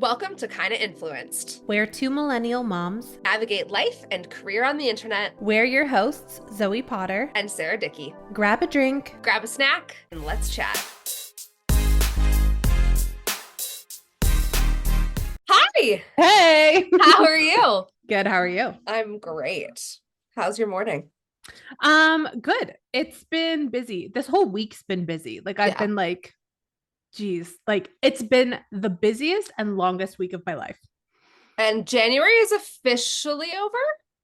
Welcome to Kinda Influenced. We're two millennial moms. Navigate life and career on the internet. We're your hosts, Zoe Potter And Sarah Dickey. Grab a drink, grab a snack, and let's chat. Hi! Hey! How are you? Good, how are you? I'm great. How's your morning? Good. It's been busy. This whole week's been busy. I've been geez, it's been the busiest and longest week of my life. And January is officially over?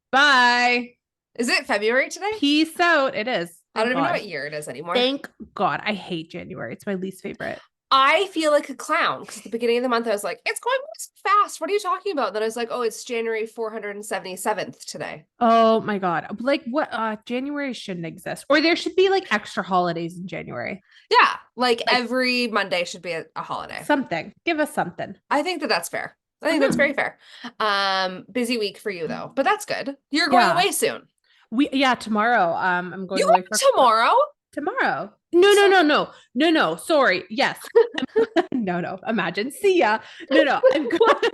Bye. Is it February today? Peace out. It is. I don't even know what year it is anymore. Thank God. I hate January. It's my least favorite. I feel like a clown because at the beginning of the month I was like, it's going fast. What are you talking about? Then I was like, oh, it's January 477th today. Oh my God. What? January shouldn't exist. Or there should be extra holidays in January. Yeah, every Monday should be a holiday. Something. Give us something. I think that's fair. I think that's very fair. Busy week for you though, but that's good. You're going away soon. Tomorrow. I'm going away for tomorrow. Tomorrow. No. Sorry. Yes. No. Imagine. See ya. No. I'm going.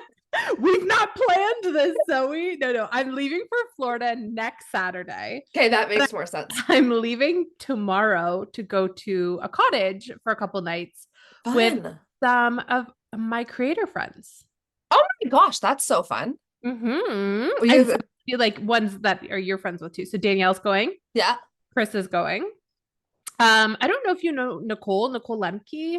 We've not planned this, Zoe. No. I'm leaving for Florida next Saturday. Okay, that makes more sense. I'm leaving tomorrow to go to a cottage for a couple nights with some of my creator friends. Oh my gosh, that's so fun. Mm-hmm. And so, ones that are your friends with too. So Danielle's going. Yeah. Chris is going. I don't know if you know Nicole Lemke.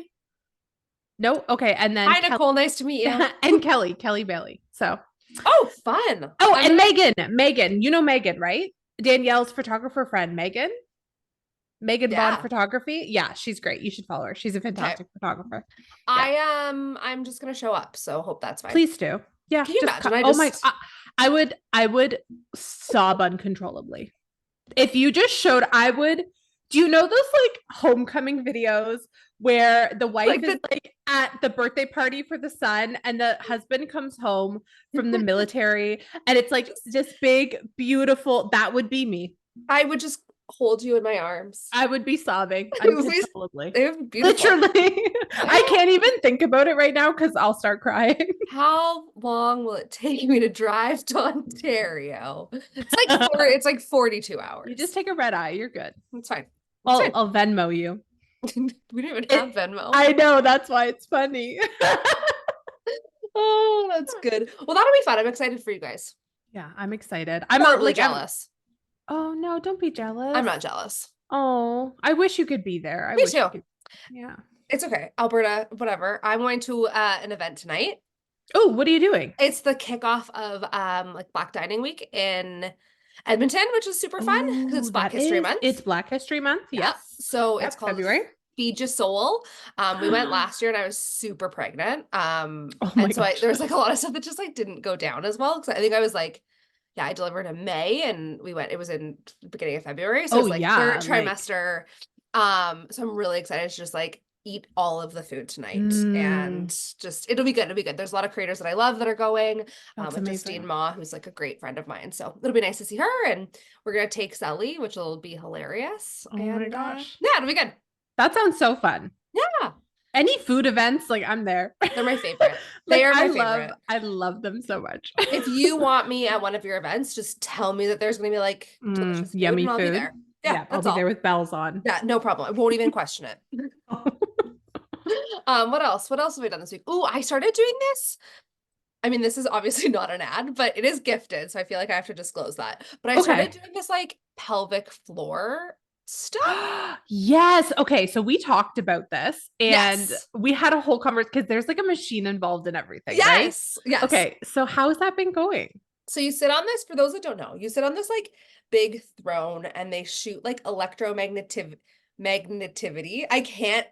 No? Okay. And then hi, Nicole. Nice to meet you. And Kelly Bailey. So. Oh, fun. Oh, and Megan. You know Megan, right? Danielle's photographer friend, Megan Bond Photography. Yeah, she's great. You should follow her. She's a fantastic photographer. Yeah. I'm just gonna show up, so hope that's fine. Please do. Yeah. Can you imagine? Oh my! I would sob uncontrollably if you just showed. I would. Do you know those homecoming videos where the wife is at the birthday party for the son and the husband comes home from the military and it's this big, beautiful, that would be me. I would just hold you in my arms. I would be sobbing uncontrollably. Literally. I can't even think about it right now because I'll start crying. How long will it take me to drive to Ontario? It's like 42 hours. You just take a red eye. You're good. It's fine. I'll Venmo you. We don't even have Venmo. I know. That's why it's funny. Oh, that's good. Well, that'll be fun. I'm excited for you guys. Yeah, I'm excited. I'm not jealous. Oh, no, don't be jealous. I'm not jealous. Oh, I wish you could be there. Me too. Yeah. It's okay. Alberta, whatever. I'm going to an event tonight. Oh, what are you doing? It's the kickoff of Black Dining Week in Edmonton, which is super fun because it's Black History Month. It's Black History Month. Yes. So it's called February. Feed Your Soul. We went last year and I was super pregnant. Oh my gosh. There was a lot of stuff that just didn't go down as well. Cause I think I was I delivered in May and it was in the beginning of February. So it was third trimester. So I'm really excited to just eat all of the food tonight and just, it'll be good. It'll be good. There's a lot of creators that I love that are going. With Justine Ma, who's a great friend of mine. So it'll be nice to see her. And we're going to take Sally, which will be hilarious. Oh my gosh. Yeah, it'll be good. That sounds so fun. Yeah. Any food events, I'm there. They're my favorite. They are my favorite. I love them so much. If you want me at one of your events, just tell me that there's going to be delicious yummy food. I'll be there. Yeah, I'll be there with bells on. Yeah, no problem. I won't even question it. What else? What else have we done this week? Oh, I started doing this. I mean, this is obviously not an ad, but it is gifted, so I feel like I have to disclose that. But I started doing this pelvic floor stuff. Yes. Okay. So we talked about this and we had a whole conversation because there's a machine involved in everything. Yes. Right? Yes. Okay. So how's that been going? So you sit on this, for those that don't know, you sit on this big throne and they shoot electromagnetivity. I can't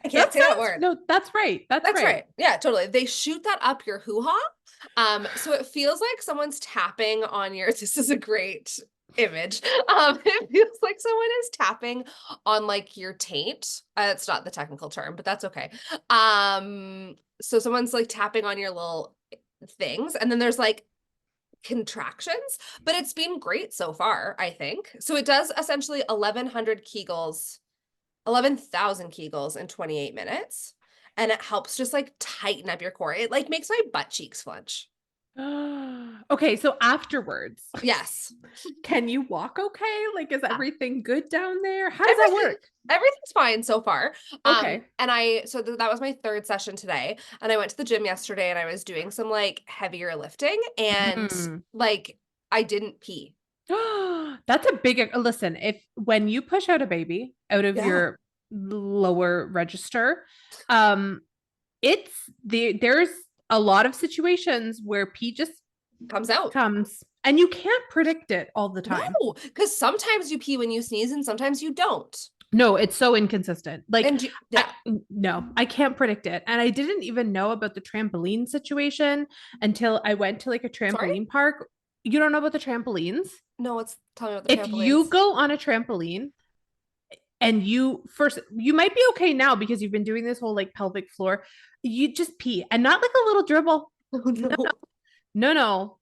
say that word. No, that's right. That's right. Yeah, totally. They shoot that up your hoo-ha. So it feels like someone's tapping on your, this is a great image. It feels like someone is tapping on your taint. It's not the technical term, but that's okay. So someone's tapping on your little things and then there's contractions, but it's been great so far, I think. So it does essentially 11,000 Kegels in 28 minutes. and it helps just like tighten up your core. It like makes my butt cheeks flinch. Okay, so afterwards, Yes. can you walk okay? Like, is everything good down there? How does that Everything work? everything's fine so far. Okay. And that was my third session today, and I went to the gym yesterday and I was doing some like heavier lifting and Hmm. like I didn't pee. That's a big listen. If when you push out a baby out of Yeah. your lower register, um, it's there's a lot of situations where pee just Comes out. comes and you can't predict it all the time. No, because sometimes you pee when you sneeze and sometimes you don't. No, it's so inconsistent. Like, And yeah. no, I can't predict it. And I didn't even know about the trampoline situation until I went to like a Sorry? trampoline park. You don't know about the trampolines? No, tell me about the If you trampolines. go on a trampoline and you might be okay now because you've been doing this whole like pelvic floor, you just pee and not like a little dribble. Oh no. No.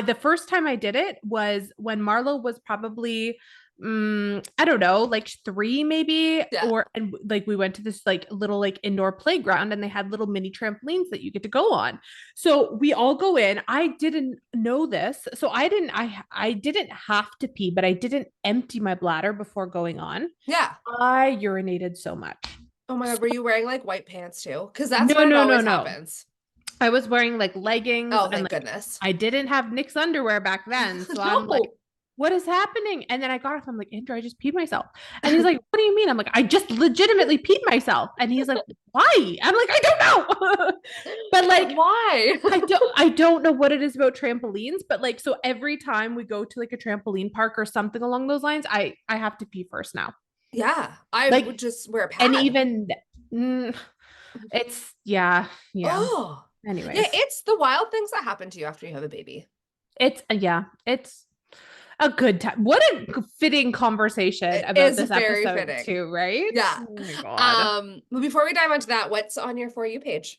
The first time I did it was when Marlo was probably I don't know, like 3 maybe, Yeah. or and like we went to this like little like indoor playground and they had little mini trampolines that you get to go on. So we all go in. I didn't know this. So I didn't have to pee, but I didn't empty my bladder before going on. Yeah. I urinated so much. Oh my God, were you wearing like white pants too? Because that's No, when it no, no, always no. happens. I was wearing like leggings Oh, and thank like goodness. I didn't have Nick's underwear back then. So I'm like, No. what is happening? And then I got off. I'm like, Andrew, I just peed myself. And he's like, what do you mean? I'm like, I just legitimately peed myself. And he's like, why? I'm like, I don't know. But But like, why? I don't know what it is about trampolines, but like, so every time we go to like a trampoline park or something along those lines, I have to pee first now. Yeah, I would Like, just wear a and pad. even it's yeah, yeah. Oh, yeah, Anyways, it's the wild things that happen to you after you have a baby. it's yeah, it's a good time. What a fitting conversation It about is this very episode fitting. too, right? Yeah. Oh my god. But before we dive into that, what's on your For You page?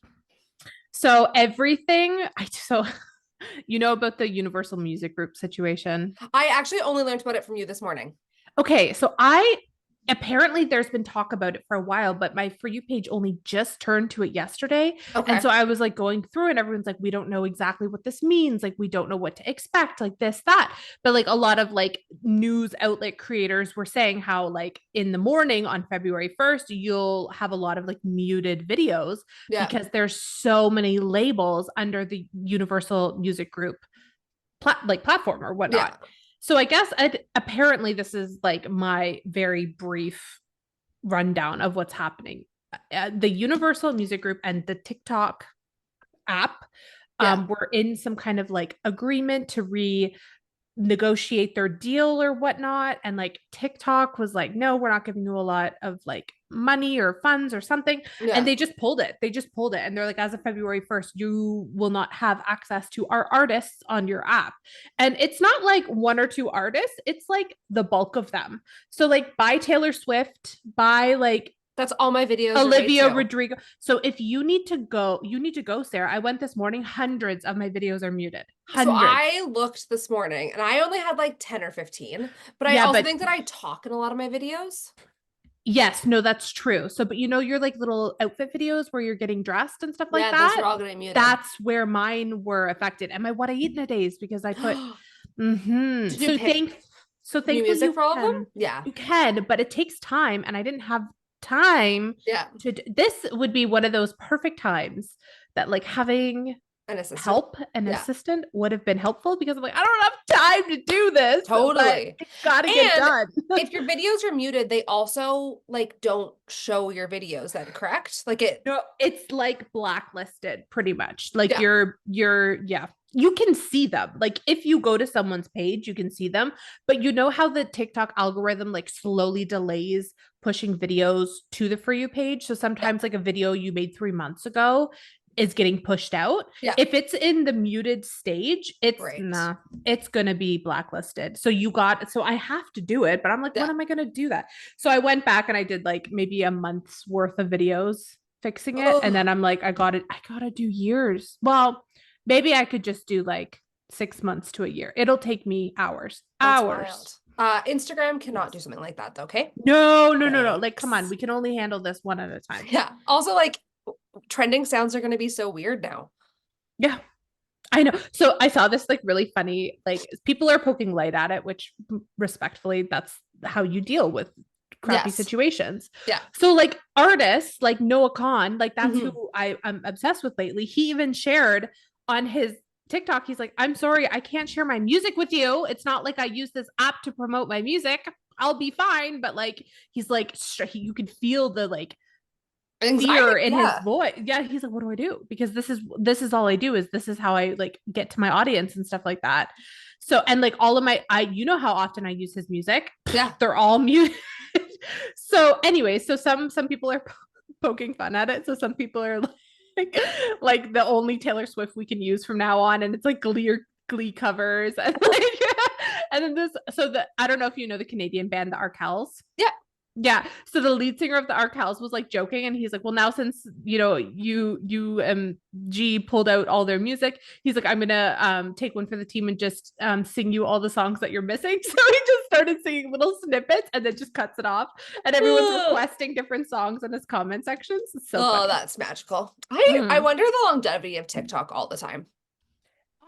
So everything so you know about the Universal Music Group situation. I actually only learned about it from you this morning. Okay, so I apparently there's been talk about it for a while, but my For You page only just turned to it yesterday. And Okay. so I was like going through and everyone's like, we don't know exactly what this means. Like, we don't know what to expect, like this, that. But like a lot of like news outlet creators were saying how like in the morning on February 1st, you'll have a lot of like muted videos Yeah. because there's so many labels under the Universal Music Group platform or Yeah. whatnot. So I guess apparently this is like my very brief rundown of what's happening. The Universal Music Group and the TikTok app Yeah. were in some kind of like agreement to negotiate their deal or whatnot. And like TikTok was like, no, we're not giving you a lot of like money or funds or something. And Yeah. they just pulled it. They just pulled it. And they're like, as of February 1st, you will not have access to our artists on your app. And it's not like 1 or 2 artists, it's like the bulk of them. So like by Taylor Swift, by like That's all my videos are made Olivia too. Rodrigo. So if you need to go, Sarah. I went this morning. Hundreds of my videos are muted. So Hundreds. I looked this morning and I only had like 10 or 15, but I Yeah, also but think that I talk in a lot of my videos. yes, no, that's true. So, but you know, your like little outfit videos where you're getting dressed and stuff like Yeah, those are that. all gonna be muted. That's where mine were affected. And my what I eat in a day is because I put Did you so pick new thankfully music for all of them? Yeah. you can, but it takes time and I didn't have time Yeah. this would be one of those perfect times that like having An assistant. help an Yeah. assistant would have been helpful because I'm like, I don't have time to do this, but Totally. it's gotta get And done. if your videos are muted, they also like don't show your videos then, correct? Like it, No, it's like blacklisted pretty much. Like yeah. yeah. You can see them. Like if you go to someone's page, you can see them. But you know how the TikTok algorithm like slowly delays pushing videos to the For You page? So Yeah. sometimes like a video you made 3 months ago is getting pushed out. Yeah. If it's in the muted stage, Right. it's gonna be blacklisted. So I have to do it, but I'm like, Yeah. when am I gonna do that? So I went back and I did like maybe a month's worth of videos fixing it. And then Oh, I'm like, I gotta do years. Well, maybe I could just do like 6 months to a year. It'll take me hours. that's wild. Hours. Instagram cannot do something like that though, okay? No, no, no, no. Like, come on, Thanks. we can only handle this one at a time. Yeah. Also, like trending sounds are going to be so weird now. Yeah. I know. So I saw this like really funny, like people are poking light at it, which respectfully, that's how you deal with crappy Yes. situations. Yeah. So like artists like Noah Khan, like that's Mm-hmm. who I'm obsessed with lately. He even shared on his TikTok, he's like, I'm sorry, I can't share my music with you. It's not like I use this app to promote my music. I'll be fine. But like, he's like, you could feel the like Anxiety. fear in his Yeah. voice. Yeah, he's like, what do I do? Because this is all I do, is this is how I like get to my audience and stuff like that. So, and like all of my you know how often I use his music. Yeah. They're all muted. So anyway, so some people are poking fun at it. So some people are like the only Taylor Swift we can use from now on, and it's like glee covers and like and then this, so the I don't know if you know the Canadian band the Arkells. Yeah. Yeah. So the lead singer of the Arkells was like joking, and he's like, well, now since G pulled out all their music, he's like, I'm gonna take one for the team and just sing you all the songs that you're missing. So he just started singing little snippets and then just cuts it off. And everyone's requesting different songs in his comment sections. It's so funny. That's magical. I wonder the longevity of TikTok all the time.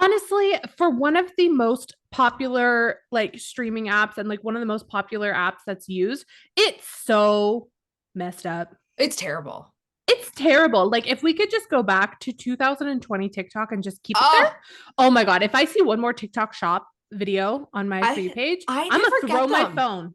Honestly, for one of the most popular like streaming apps and like one of the most popular apps that's used, it's so messed up. It's terrible. It's terrible. Like if we could just go back to 2020 TikTok and just keep it Oh, there. Oh my God. If I see one more TikTok shop video on my For You page, I I'm never gonna throw get my them. phone.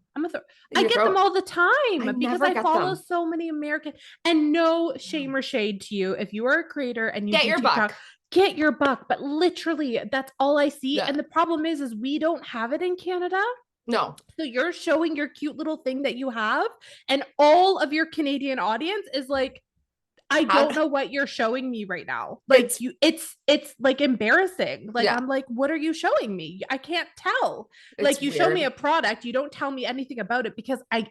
I get them all the time because never I get follow them. so many American, and no shame or shade to you. If you are a creator and you Get do your TikTok, buck. get your buck. But literally, that's all I see. Yeah. And the problem is we don't have it in Canada. No. So you're showing your cute little thing that you have, and all of your Canadian audience is like, I don't know what you're showing me right now. Like it's like embarrassing. Like Yeah. I'm like, what are you showing me? I can't tell. It's like you weird. show me a product, you don't tell me anything about it, because I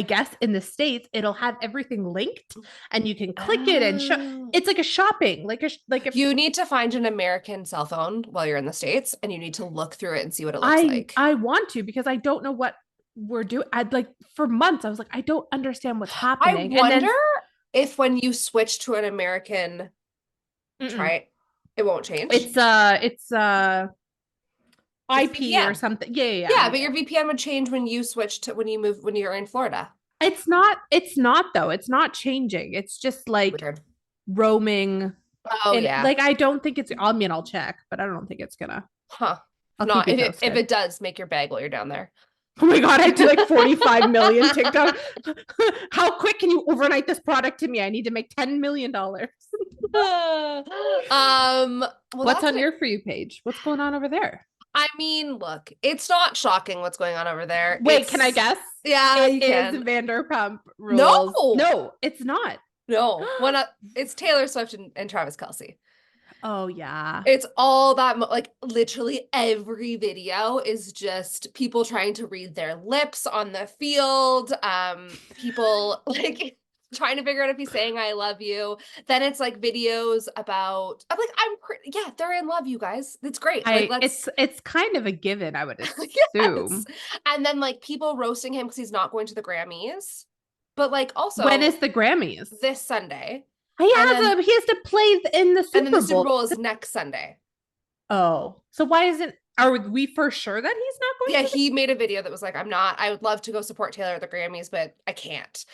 guess in the States it'll have everything linked and you can click it and show. It's like a shopping, like if you need to find an American cell phone while you're in the States, and you need to look through it and see what it looks like. I want to, because I don't know what we're doing. I'd like for months I was like, I don't understand what's happening. I wonder if when you switch to an American, it won't change. It's IP VPN. or something. Yeah. But your VPN would change when you switch to when you're in Florida. It's not though. It's not changing. It's just like Weird. Roaming. Oh yeah. Like I don't think it's, I mean, I'll check, but I don't think it's gonna. Not if it does, make your bag while you're down there. Oh my God, I do like 45 million TikTok. How quick can you overnight this product to me? I need to make $10 million. What's on your For You page? What's going on over there? I mean, look, it's not shocking what's going on over there. Wait, can I guess? Yeah, it is Vanderpump Rules. No, it's not. No, it's Taylor Swift and Travis Kelce. Oh yeah. It's all that, like literally every video is just people trying to read their lips on the field. People like trying to figure out if he's saying I love you. Then it's like videos about, I'm like, they're in love, you guys. It's great. It's kind of a given, I would assume. Yes. And then like people roasting him because he's not going to the Grammys. But like also, when is the Grammys? This Sunday. He has to play in the Super Bowl. And then the Super Bowl is next Sunday. Oh, so why isn't? Are we for sure that he's not going? Yeah, he made a video that was like, I would love to go support Taylor at the Grammys, but I can't.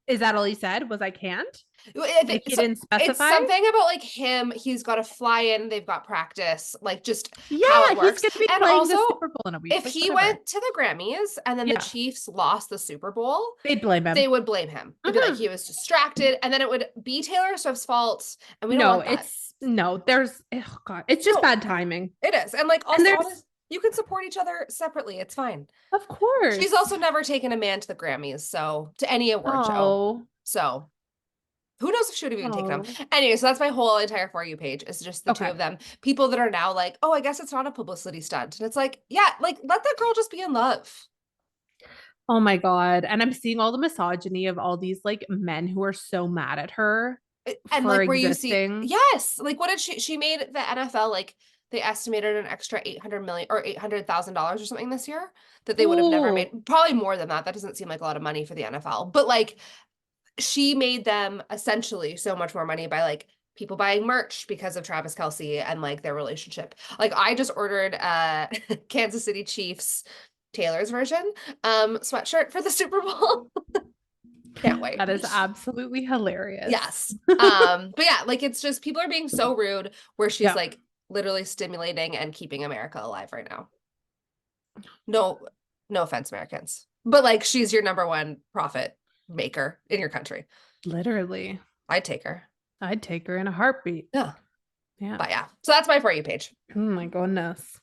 Is that all he said? Was I can't? Like he didn't specify? It's something about like him. He's got to fly in. They've got practice. Like just how it works. He's going to be playing the Super Bowl in a week. If he went to the Grammys and then the Chiefs lost the Super Bowl, they'd blame him. They would blame him. It'd be like he was distracted, and then it would be Taylor Swift's fault. And we don't want that. There's God, it's just bad timing. It is, and like also. You can support each other separately. It's fine. Of course. She's also never taken a man to the Grammys, so to any award show. So who knows if she would have even taken them. Anyway, so that's my whole entire For You page. Is just the two of them. People that are now like, oh, I guess it's not a publicity stunt. And it's like, yeah, like let that girl just be in love. Oh my God. And I'm seeing all the misogyny of all these like men who are so mad at her. And like where existing. You see, yes. Like what did she made the NFL like they estimated an extra $800 million or $800,000 or something this year that they would have never made. Probably more than that. That doesn't seem like a lot of money for the NFL. But like, she made them essentially so much more money by like people buying merch because of Travis Kelce and like their relationship. Like I just ordered Kansas City Chiefs Taylor's version sweatshirt for the Super Bowl. Can't wait. That is absolutely hilarious. Yes. But yeah, like it's just people are being so rude where she's like literally stimulating and keeping America alive right now. No offense, Americans. But like she's your number one profit maker in your country. Literally. I'd take her. I'd take her in a heartbeat. Yeah. Yeah. But yeah. So that's my For You page. Oh my goodness.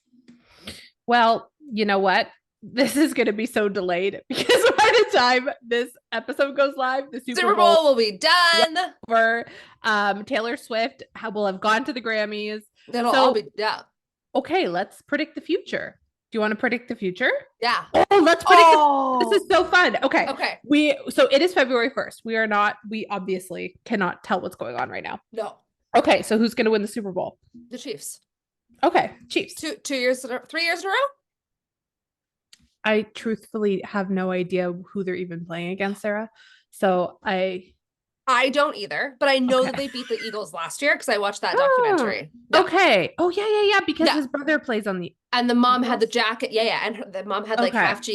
Well, you know what? This is going to be so delayed because by the time this episode goes live, the Super Bowl will be done. Over. Taylor Swift will have gone to the Grammys. It'll all be, yeah. Okay, let's predict the future. Do you want to predict the future? Yeah. Oh, let's predict. This is so fun. Okay. So it is February 1st. We obviously cannot tell what's going on right now. No. Okay, so who's going to win the Super Bowl? The Chiefs. Okay, Chiefs. 3 years in a row? I truthfully have no idea who they're even playing against, Sarah. So I don't either, but I know that they beat the Eagles last year because I watched that documentary. Yeah. Okay. Oh yeah. Because his brother plays on the. And the mom had the jacket. Yeah. And the mom had like half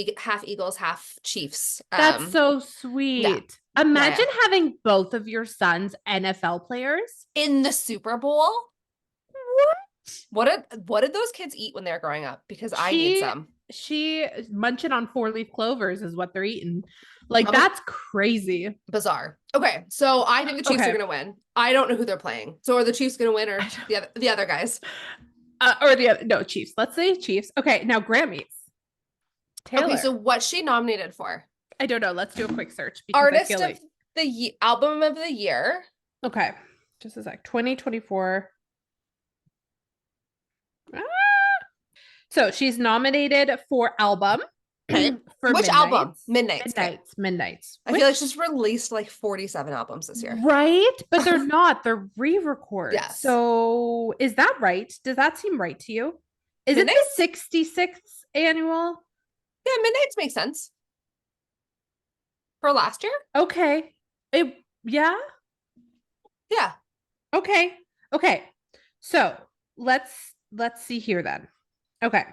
Eagles, half Chiefs. That's so sweet. Yeah. Imagine having both of your sons NFL players in the Super Bowl. What did those kids eat when they were growing up? Because I need some. She munching on 4-leaf clovers is what they're eating. Like that's crazy. Bizarre. Okay, so I think the Chiefs are gonna win. I don't know who they're playing. So are the Chiefs gonna win or the other guys? Chiefs. Let's say Chiefs. Okay, now Grammys. Taylor. Okay, so what's she nominated for? I don't know. Let's do a quick search. Artist of the album of the year. Okay, just a sec. 2024. So she's nominated for album. Okay. For which album? Midnights. I feel like she's released like 47 albums this year. Right? But they're not. They're re-records. Yes. So is that right? Does that seem right to you? Is Midnights? It the 66th annual? Yeah, Midnights makes sense. For last year? Okay. Yeah? Yeah. Okay. So let's see here then. Okay.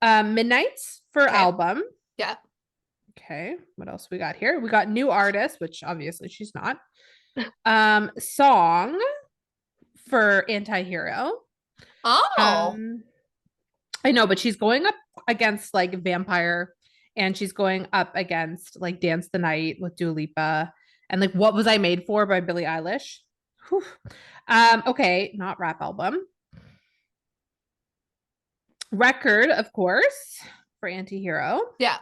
Midnights for album. Yeah. Okay. What else we got here? We got new artist, which obviously she's not. Song for Anti-Hero. Oh. I know, but she's going up against like Vampire, and she's going up against like Dance the Night with Dua Lipa, and like What Was I Made For by Billie Eilish. Whew. Okay, not rap album. Record, of course, for Anti-Hero. Yeah.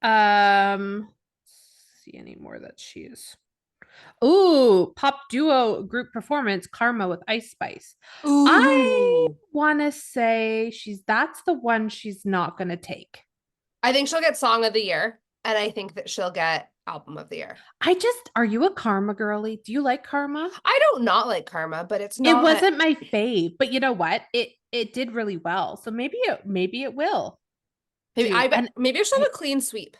See any more that she's. Ooh, pop duo group performance, Karma with Ice Spice. Ooh. I want to say that's the one she's not going to take. I think she'll get Song of the Year, and I think that she'll get Album of the Year. Are you a Karma girly? Do you like Karma? I don't not like Karma, but it wasn't my fave, but you know what? It did really well. So maybe it will. Maybe she'll have a clean sweep.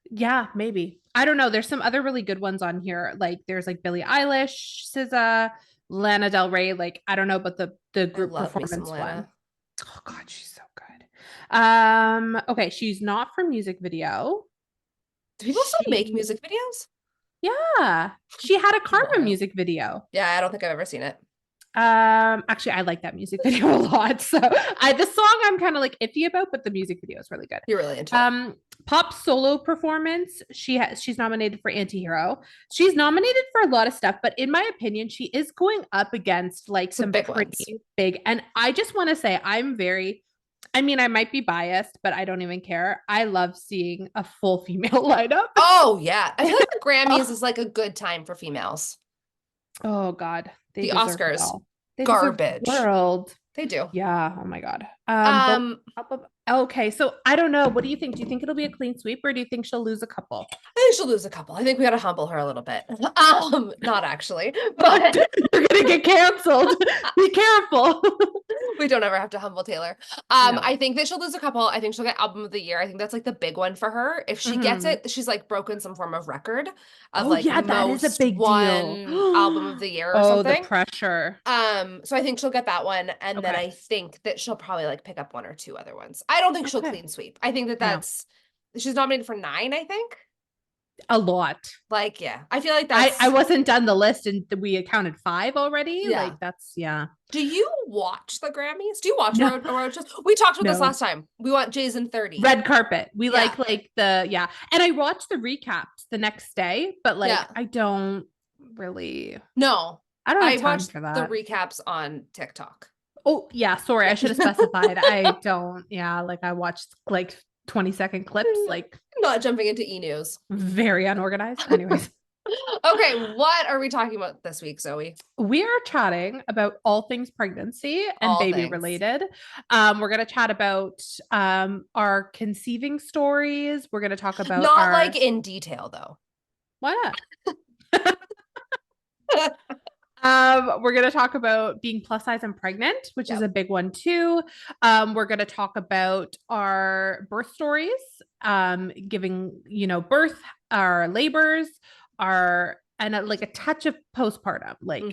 Yeah, maybe. I don't know. There's some other really good ones on here. Like there's like Billie Eilish, SZA, Lana Del Rey. Like I don't know, but the group performance one. Oh God, she's so good. Okay, she's not for music video. Do people still make music videos? Yeah, she had a Karma music video. Yeah, I don't think I've ever seen it. Actually, I like that music video a lot. So the song I'm kind of like iffy about, but the music video is really good. You're really into it. Pop solo performance. She's nominated for Anti-Hero. She's nominated for a lot of stuff, but in my opinion, she is going up against like some big pretty big. And I just want to say I might be biased, but I don't even care. I love seeing a full female lineup. Oh yeah. I feel like the Grammys is like a good time for females. Oh God. The Oscars. Garbage. World. They do. Yeah. Oh my God. Okay. So I don't know. What do you think? Do you think it'll be a clean sweep, or do you think she'll lose a couple? I think she'll lose a couple. I think we got to humble her a little bit. Not actually, but you're going to get canceled. Be careful. We We don't ever have to humble Taylor. No. I think that she'll lose a couple. I think she'll get album of the year. I think that's like the big one for her. If she gets it, she's like broken some form of record of Oh like yeah, that is a most big deal. one album of the year or Oh, the something. pressure. So I think she'll get that one, and then Okay. I think that she'll probably like pick up one or two other ones. I don't think she'll Okay. clean sweep. I think that No. she's nominated for 9, I think. A lot. Like, yeah, I feel like that's. I wasn't done the list and we accounted 5 already. Yeah. Like that's yeah. Do you watch the Grammys? Do you watch No. a road show? We talked about this No. last time. We want Jay's in 30. Red carpet. We Yeah. like the yeah. And I watched the recaps the next day, but like Yeah. I don't really. No, I don't have I time watched for that. the recaps on TikTok. Oh yeah, sorry, I should have specified. I don't. Yeah, like I watched like 20-second clips, like Not jumping into e-news. very unorganized. Anyways. Okay, what are we talking about this week, Zoe? We are chatting about all things pregnancy and All baby things. related. We're going to chat about our conceiving stories. We're going to talk about Not like in detail though. Why not? We're going to talk about being plus size and pregnant, which is a big one too. We're going to talk about our birth stories, giving, birth, our labors, like a touch of postpartum. Like,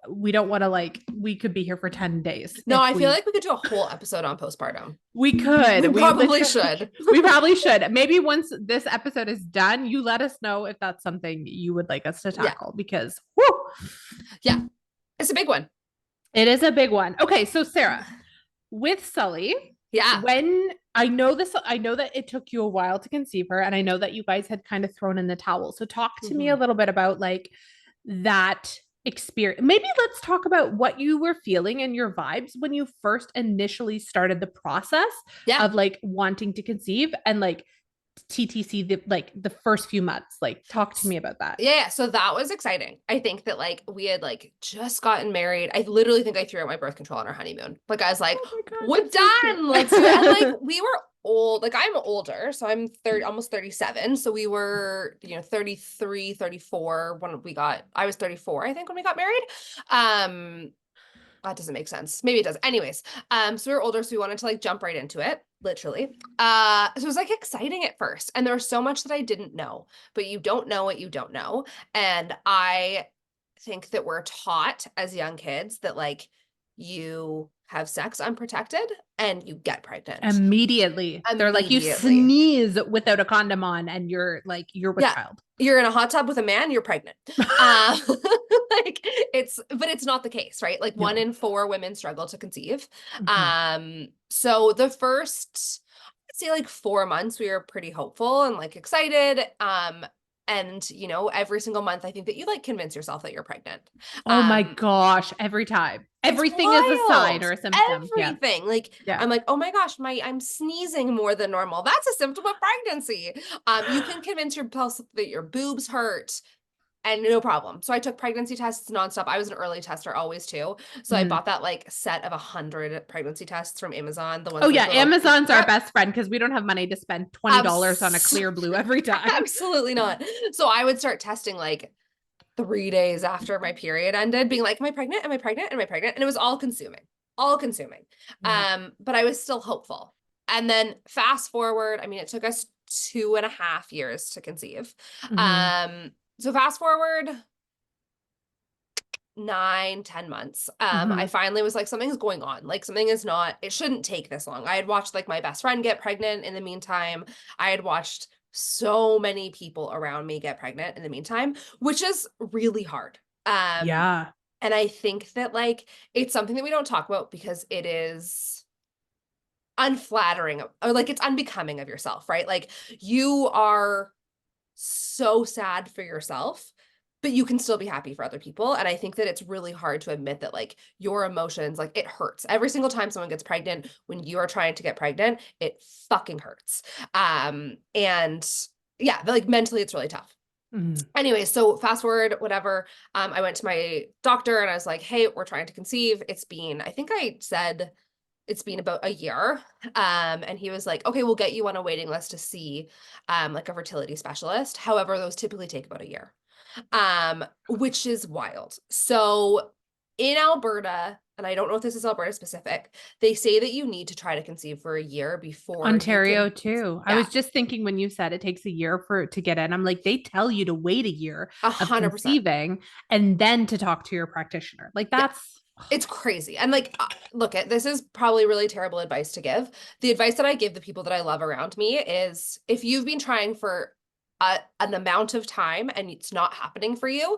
we don't want to we could be here for 10 days. No, I feel like we could do a whole episode on postpartum. We could. We probably should. We probably should. Maybe once this episode is done, you let us know if that's something you would like us to tackle because, whoo. Yeah, it's a big one. It is a big one. Okay, so Sarah, with Sully, when I know that it took you a while to conceive her, and I know that you guys had kind of thrown in the towel. So talk to me a little bit about like that experience. Maybe let's talk about what you were feeling and your vibes when you first initially started the process of like wanting to conceive and like TTC the first few months. Like talk to me about that. Yeah, so that was exciting. I think that like we had like just gotten married. I literally think I threw out my birth control on our honeymoon. Like I was like, oh God, we're done. Let's do it. And like we were old. Like I'm older, so I'm almost 37. So we were, 33, 34 when I was 34, I think, when we got married. That doesn't make sense. Maybe it does. Anyways, so we were older, so we wanted to like jump right into it, literally. So it was like exciting at first. And there was so much that I didn't know, but you don't know what you don't know. And I think that we're taught as young kids that like you have sex unprotected and you get pregnant immediately. They're like, you sneeze without a condom on and you're with child. You're in a hot tub with a man, you're pregnant. Like but it's not the case, right? Like 1 in 4 women struggle to conceive. So the first, I'd say like 4 months, we were pretty hopeful and like excited. And every single month, I think that you like convince yourself that you're pregnant. Oh my gosh. Every time. Everything is a sign or a symptom. Everything. Yeah. Like, I'm like, oh my gosh, I'm sneezing more than normal. That's a symptom of pregnancy. You can convince yourself that your boobs hurt and no problem. So I took pregnancy tests nonstop. I was an early tester always too. So I bought that like set of 100 pregnancy tests from Amazon. The ones. Oh yeah. Amazon's our best friend because we don't have money to spend $20 on a clear blue every time. Absolutely not. So I would start testing like 3 days after my period ended, being like, am I pregnant? Am I pregnant? Am I pregnant? And it was all consuming. But I was still hopeful. And then fast forward, I mean, it took us 2.5 years to conceive. So fast forward 9-10 months. I finally was like, something's going on. Like something is not, it shouldn't take this long. I had watched like my best friend get pregnant in the meantime. I had watched so many people around me get pregnant in the meantime, which is really hard. And I think that like, it's something that we don't talk about because it is unflattering or like it's unbecoming of yourself, right? Like you are so sad for yourself, but you can still be happy for other people. And I think that it's really hard to admit that like your emotions, like it hurts every single time someone gets pregnant. When you are trying to get pregnant, it fucking hurts. And yeah, like mentally it's really tough. Anyway, so fast forward, whatever. I went to my doctor and I was like, hey, we're trying to conceive. I think I said it's been about a year. And he was like, okay, we'll get you on a waiting list to see like a fertility specialist. However, those typically take about a year, which is wild. So in Alberta, and I don't know if this is Alberta specific, they say that you need to try to conceive for a year before you Ontario can. too. I Yeah, was just thinking when you said it takes a year for it to get in, I'm like, they tell you to wait a year of 100%. conceiving and then to talk to your practitioner. Like Yeah. that's It's crazy. And like, look, this is probably really terrible advice to give. The advice that I give the people that I love around me is if you've been trying for an amount of time and it's not happening for you,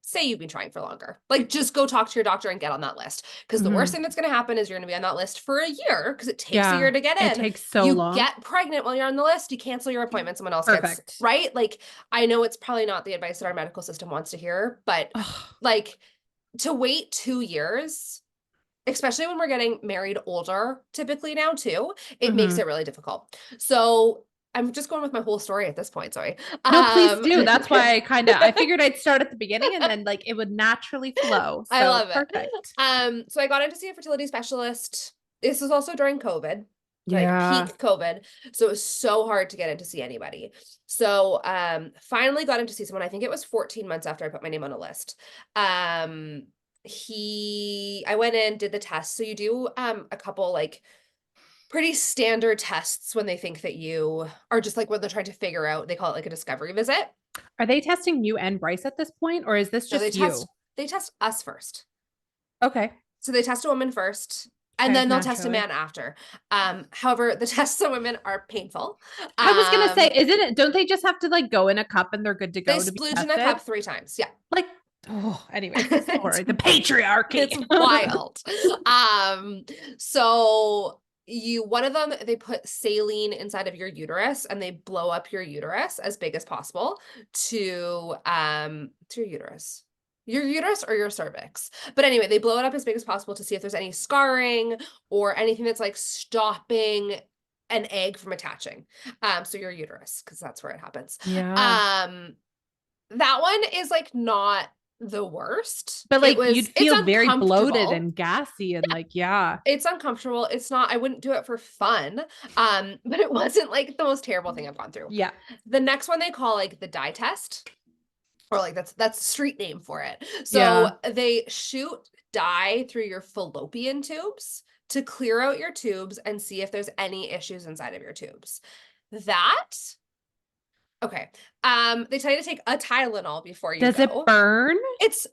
say you've been trying for longer. Like, just go talk to your doctor and get on that list. Because the worst mhm. thing that's going to happen is you're going to be on that list for a year because it takes a Yeah, year to get it in. takes so You long. get pregnant while you're on the list, you cancel your appointment, someone else gets, Perfect. right? Like, I know it's probably not the advice that our medical system wants to hear, but Ugh. like, to wait 2 years, especially when we're getting married older, typically now too, it makes Mhm. it really difficult. So I'm just going with my whole story at this point. Sorry. No, please do. That's why I figured I'd start at the beginning and then like it would naturally flow. I So love it. perfect. So I got in to see a fertility specialist. This was also during COVID, like Yeah. peak COVID. So it was so hard to get in to see anybody. So finally got in to see someone. I think it was 14 months after I put my name on a list. I went in, did the test. So you do a couple like pretty standard tests when they think that you are just like when they're trying to figure out, they call it like a discovery visit. Are they testing you and Bryce at this point, or is this No, just you? they test us first. Okay. So they test a woman first, and Okay, then they'll test a naturally. man after. However, the tests on women are painful. I was gonna say, Um, isn't it? Don't they just have to like go in a cup and they're good to they go to be splooge in a cup tested? 3 times. Yeah. Like, oh, anyways, it's sorry, the patriarchy. it's wild. Um, so one of them, they put saline inside of your uterus and they blow up your uterus as big as possible to your uterus or your cervix. But anyway, they blow it up as big as possible to see if there's any scarring or anything that's like stopping an egg from attaching. So your uterus, because that's where it happens. Yeah. Um, that one is like not the worst. But like you'd It's feel very bloated uncomfortable. and gassy and like, yeah. It's uncomfortable. It's not, I wouldn't do it for fun. But it wasn't like the most terrible thing I've gone through. Yeah. The next one they call like the dye test, or like that's the street name for it. So Yeah. they shoot dye through your fallopian tubes to clear out your tubes and see if there's any issues inside of your tubes. That okay. They tell you to take a Tylenol before you Does it go. burn? It's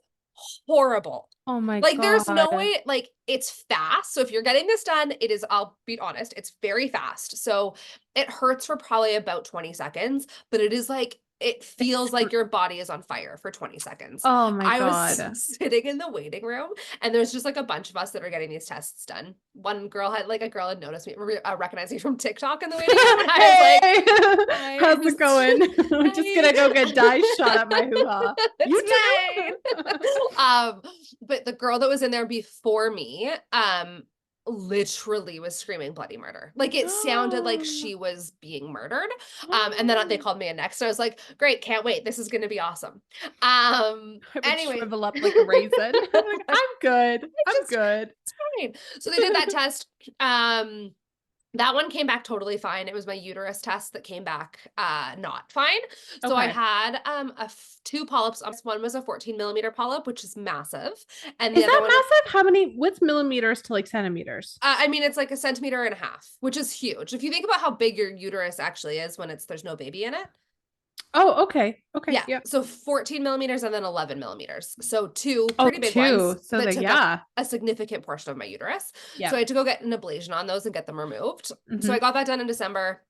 horrible. Oh my Like there's no God. way, like it's fast. So if you're getting this done, it is, I'll be honest, it's very fast. So it hurts for probably about 20 seconds, but it is like it feels like your body is on fire for 20 seconds. Oh my I was God. sitting in the waiting room and there's just like a bunch of us that are getting these tests done. One girl had like a girl had noticed me, recognized me from TikTok in the waiting room. And I Hey, was like, hi, how's it going? I'm just gonna go get dye shot at my hoo-ha. You it's too? mine. But the girl that was in there before me, literally was screaming bloody murder. Like it sounded like she was being murdered. And then they called me in next. So I was like, great, can't wait. This is gonna be awesome. I would Anyway, shrivel up like a raisin. I'm like, I'm good. I'm good. it's fine. So they did that test. That one came back totally fine. It was my uterus test that came back not fine. So I Okay. had two polyps. One was a 14 millimeter polyp, which is massive, and the Is other that one, massive? How many, what's millimeters to like centimeters? I mean, it's like 1.5 centimeters, which is huge. If you think about how big your uterus actually is when there's no baby in it. Oh, okay. Okay. Yeah. Yep. So 14 millimeters and then 11 millimeters. So two Oh, pretty big two. ones So that the, took up yeah. a significant portion of my uterus. Yeah. So I had to go get an ablation on those and get them removed. So Mm-hmm. I got that done in December.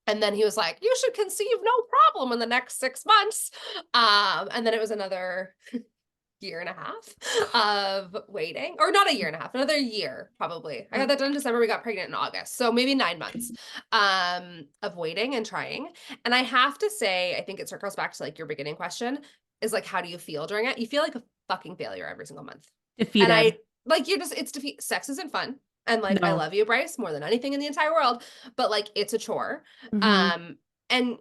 And then he was like, you should conceive no problem in the next 6 months. And then it was another year and a half of waiting, or not a year and a half, another year probably. I got that done in December. We got pregnant in August. So maybe 9 months of waiting and trying. And I have to say, I think it circles back to like your beginning question is like, how do you feel during it? You feel like a fucking failure every single month. And Defeated. it's defeat. Sex isn't fun. And like, I No. love you, Bryce, more than anything in the entire world, but like, it's a chore. Mm-hmm. And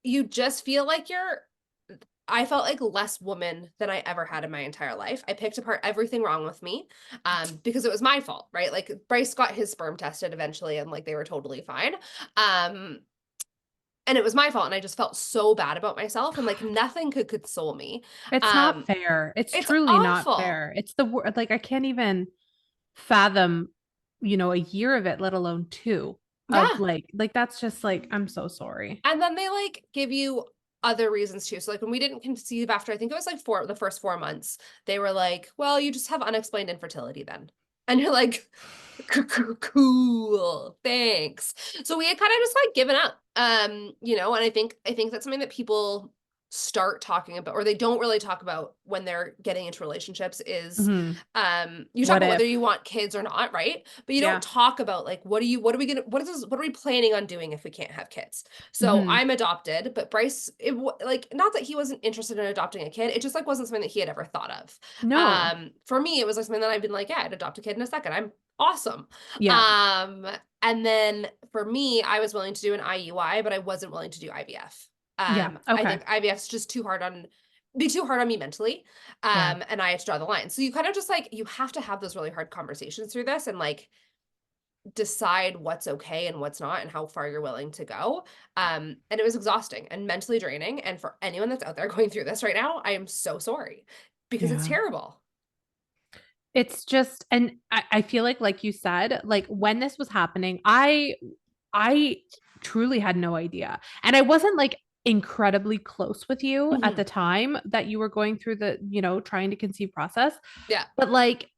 you just feel like I felt like less woman than I ever had in my entire life. I picked apart everything wrong with me, because it was my fault, right? Like Bryce got his sperm tested eventually and like they were totally fine. And and it was my fault, and I just felt so bad about myself, and like nothing could console me. It's not fair. It's It's truly not awful. fair. It's the word. Like I can't even fathom, a year of it, let alone two of Yeah. like that's just like, I'm so sorry. And then they like give you other reasons too. So like when we didn't conceive after, I think it was like the first 4 months, they were like, well, you just have unexplained infertility then. And you're like, cool, thanks. So we had kind of just like given up. And I think that's something that people start talking about, or they don't really talk about when they're getting into relationships, is Mhm. you talk What about whether if? you want kids or not, right? But you Yeah. don't talk about like what are we gonna what are we planning on doing if we can't have kids? So Mhm. I'm adopted, but Bryce, like not that he wasn't interested in adopting a kid, it just like wasn't something that he had ever thought of. No. For me, it was like something that I've been like, yeah, I'd adopt a kid in a second. I'm awesome. Yeah. Um, and then for me, I was willing to do an IUI, but I wasn't willing to do IVF. Yeah. I Okay. think IVF is just be too hard on me mentally. Yeah. And I had to draw the line. So you kind of just like, you have to have those really hard conversations through this and like decide what's okay and what's not and how far you're willing to go. And it was exhausting and mentally draining. And for anyone that's out there going through this right now, I am so sorry because it's Yeah. terrible. It's just, and I feel like you said, like when this was happening, I truly had no idea. And I wasn't like incredibly close with you at Mhm. the time that you were going through the, trying to conceive process. Yeah. But like,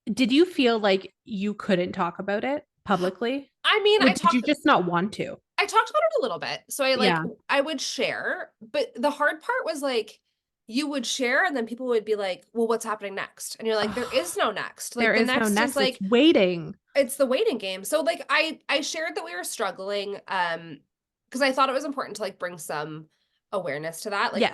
did you feel like you couldn't talk about it publicly? I mean, Or did you just not want to? I talked about it a little bit. So Yeah. I would share, but the hard part was like you would share and then people would be like, "Well, what's happening next?" And you're like, "There Ugh, is no next." Like there the is no next is next. It's like waiting. it's the waiting game. So like I shared that we were struggling because I thought it was important to like bring some awareness to that. Like Yes.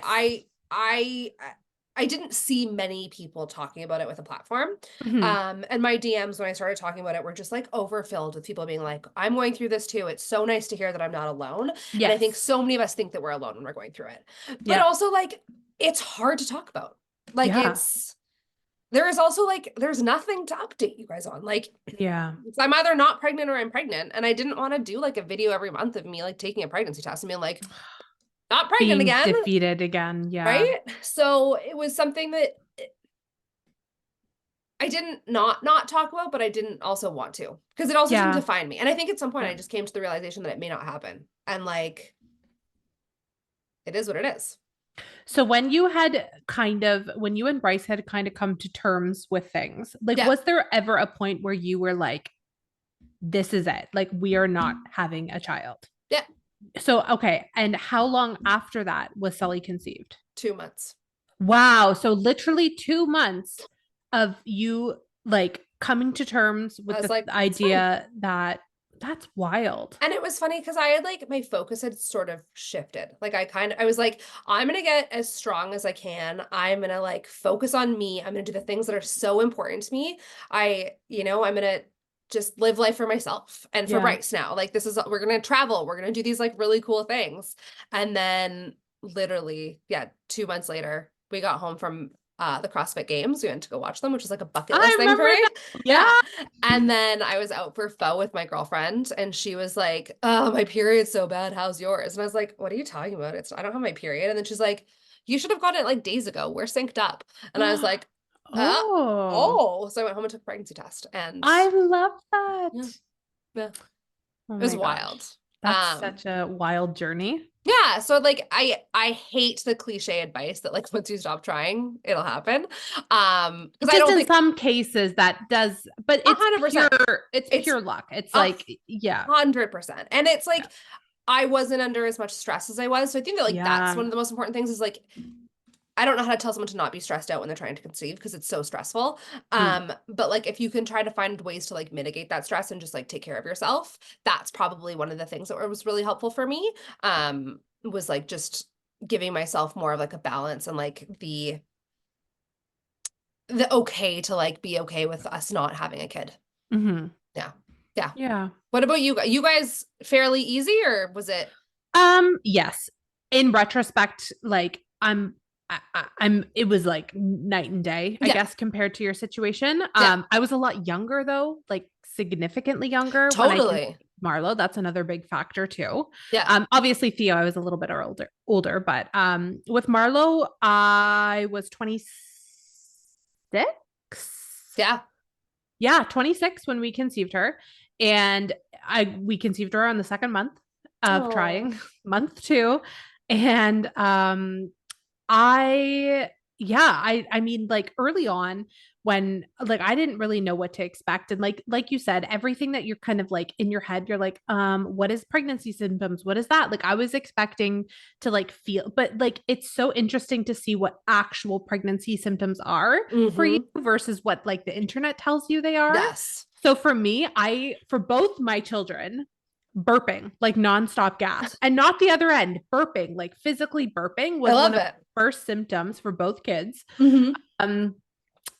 I didn't see many people talking about it with a platform. Mhm. And my DMs when I started talking about it were just like overfilled with people being like, I'm going through this too. It's so nice to hear that I'm not alone. And I think Yes. so many of us think that we're alone when we're going through it. But Yeah. also like it's hard to talk about. Like Yeah. there is also like there's nothing to update you guys on. Like Yeah. I'm either not pregnant or I'm pregnant. And I didn't want to do like a video every month of me like taking a pregnancy test and being like, not pregnant Being again. defeated again. Yeah. Right. So it was something that I didn't not talk about, but I didn't also want to because it also didn't Yeah. define me. And I think at some point Yeah. I just came to the realization that it may not happen. And like, it is what it is. So when you and Bryce had kind of come to terms with things, like Yeah. was there ever a point where you were like, this is it? Like we are not having a child. Yeah. So okay. And how long after that was Sully conceived? 2 months. Wow. So literally 2 months of you like coming to terms I with was the like, it's fine. idea that that's wild. And it was funny because I had like my focus had sort of shifted. Like I was like, I'm gonna get as strong as I can. I'm gonna like focus on me. I'm gonna do the things that are so important to me. I'm gonna just live life for myself and for Yeah. Bryce now. Like we're gonna travel, we're gonna do these like really cool things. And then literally, yeah, 2 months later, we got home from the CrossFit Games. We went to go watch them, which is like a bucket list I thing for remember me. that. Yeah. Yeah. And then I was out for pho with my girlfriend, and she was like, "Oh, my period's so bad. How's yours?" And I was like, "What are you talking about? I don't have my period." And then she's like, "You should have gotten it like days ago. We're synced up." And I was like, Oh, oh." So I went home and took a pregnancy test, and I love that. yeah, yeah, Oh it was my gosh. wild. That's such a wild journey. Yeah, so like I hate the cliche advice that like once you stop trying, it'll happen. Because I Just don't in think some cases that does, but 100%. it's It's pure luck. It's a like, yeah. 100%. And it's Yeah. like I wasn't under as much stress as I was. So I think that like that's Yeah. one of the most important things is like I don't know how to tell someone to not be stressed out when they're trying to conceive because it's so stressful. Mm. But like if you can try to find ways to like mitigate that stress and just like take care of yourself, that's probably one of the things that was really helpful for me. Was like just giving myself more of like a balance and like the okay to like be okay with us not having a kid. Hmm. Yeah. Yeah. Yeah. What about you? You guys fairly easy or was it? Yes. In retrospect, like I'm it was like night and day, I Yeah. guess, compared to your situation. Yeah. I was a lot younger though, like significantly younger when I can Totally. Marlo. That's another big factor too. Yeah. Obviously Theo, I was a little bit older, but with Marlo, I was 26. Yeah. Yeah, 26 when we conceived her. And we conceived her on the second month of Oh. trying, month two. And I I mean, like early on when like I didn't really know what to expect. And like you said, everything that you're kind of like in your head, you're like, what is pregnancy symptoms? What is that? Like I was expecting to like feel, but like it's so interesting to see what actual pregnancy symptoms are for you Mm-hmm. versus what like the internet tells you they are. Yes. So for me, for both my children, burping like nonstop gas and not the other end, burping, like physically burping I was one love of it. the first symptoms for both kids. Mm-hmm. Um,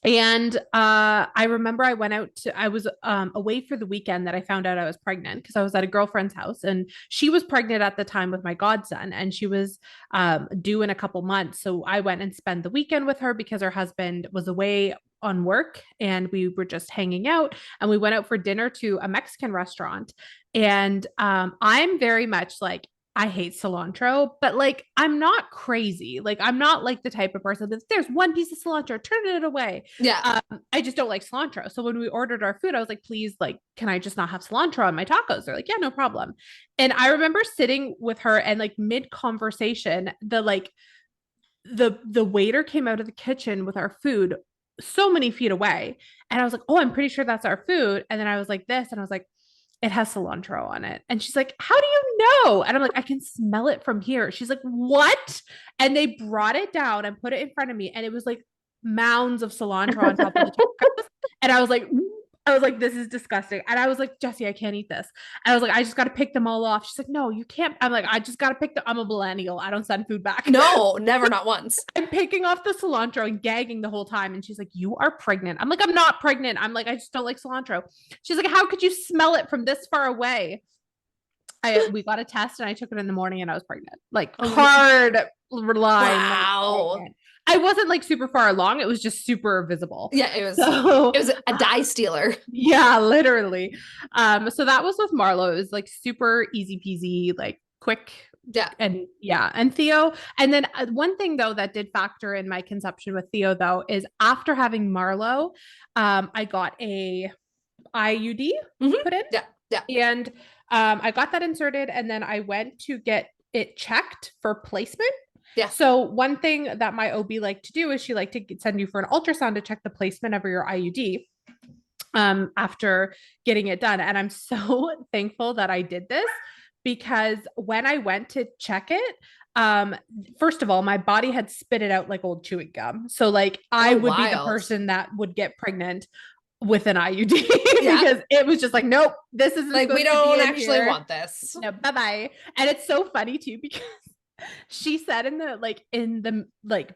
and I remember I was away for the weekend that I found out I was pregnant because I was at a girlfriend's house and she was pregnant at the time with my godson and she was due in a couple months. So I went and spent the weekend with her because her husband was away on work and we were just hanging out and we went out for dinner to a Mexican restaurant. And I'm very much like, I hate cilantro, but like I'm not crazy. Like I'm not like the type of person that there's one piece of cilantro, turn it away. Yeah. I just don't like cilantro. So when we ordered our food, I was like, please, like, can I just not have cilantro on my tacos? They're like, yeah, no problem. And I remember sitting with her and like mid conversation, the waiter came out of the kitchen with our food so many feet away. And I was like, oh, I'm pretty sure that's our food. And then I was like this, and I was like, it has cilantro on it. And she's like, how do you know? And I'm like, I can smell it from here. She's like, what? And they brought it down and put it in front of me. And it was like mounds of cilantro on top of the tacos. And I was like, this is disgusting. And I was like, Jesse, I can't eat this. And I was like, I just got to pick them all off. She's like, no, you can't. I'm like, I just got to pick I'm a millennial. I don't send food back. No, never, not once. I'm picking off the cilantro and gagging the whole time. And she's like, you are pregnant. I'm like, I'm not pregnant. I'm like, I just don't like cilantro. She's like, how could you smell it from this far away? We got a test and I took it in the morning and I was pregnant. Like hard line. Wow. Like, I wasn't like super far along. It was just super visible. Yeah, it was so, it was a dye stealer. Yeah, literally. So that was with Marlo. It was like super easy peasy, like quick. Yeah. And Theo. And then one thing though that did factor in my conception with Theo though is after having Marlo, I got a IUD put in. Yeah. Yeah. And I got that inserted and then I went to get it checked for placement. Yeah. So one thing that my OB liked to do is she liked to send you for an ultrasound to check the placement of your IUD after getting it done. And I'm so thankful that I did this because when I went to check it, first of all, my body had spit it out like old chewing gum. So like I would be the person that would get pregnant with an IUD because it was just like, nope, this isn't like we don't actually want this. No, bye-bye. And it's so funny too because she said in the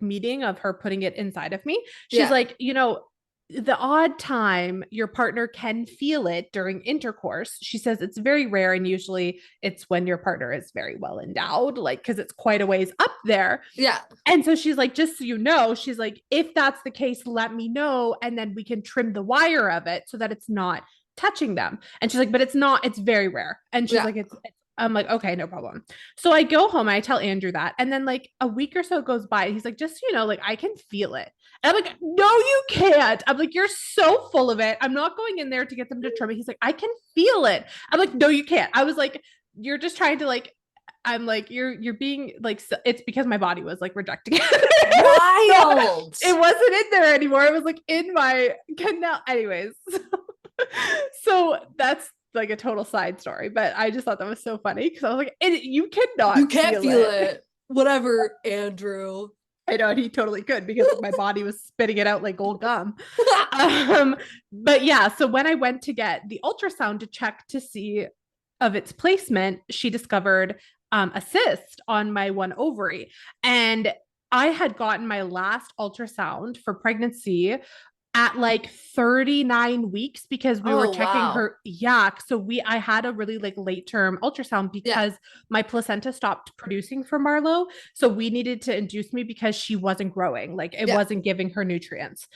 meeting of her putting it inside of me, she's like, you know, the odd time your partner can feel it during intercourse, she says it's very rare and usually it's when your partner is very well endowed, like because it's quite a ways up there. Yeah. And so she's like, just so you know, she's like, if that's the case, let me know and then we can trim the wire of it so that it's not touching them. And she's like, but it's very rare. And she's like, I'm like, okay, no problem. So I go home and I tell Andrew that. And then like a week or so goes by. He's like, just so you know, like I can feel it. And I'm like, no, you can't. I'm like, you're so full of it. I'm not going in there to get them to trim it. He's like, I can feel it. I'm like, no, you can't. I was like, you're just trying to like, I'm like, you're being like, it's because my body was like rejecting it. Wild. It wasn't in there anymore. It was like in my canal. Anyways. So that's like a total side story, but I just thought that was so funny because I was like, you can't feel it. Whatever, Andrew. I know, and he totally could because my body was spitting it out like old gum. But yeah, so when I went to get the ultrasound to check to see of its placement, she discovered a cyst on my one ovary. And I had gotten my last ultrasound for pregnancy at like 39 weeks because we were Oh, checking wow. her. Yeah. So I had a really like late term ultrasound Yeah. because my placenta stopped producing for Marlo. So we needed to induce me because she wasn't growing, like it Yeah. wasn't giving her nutrients.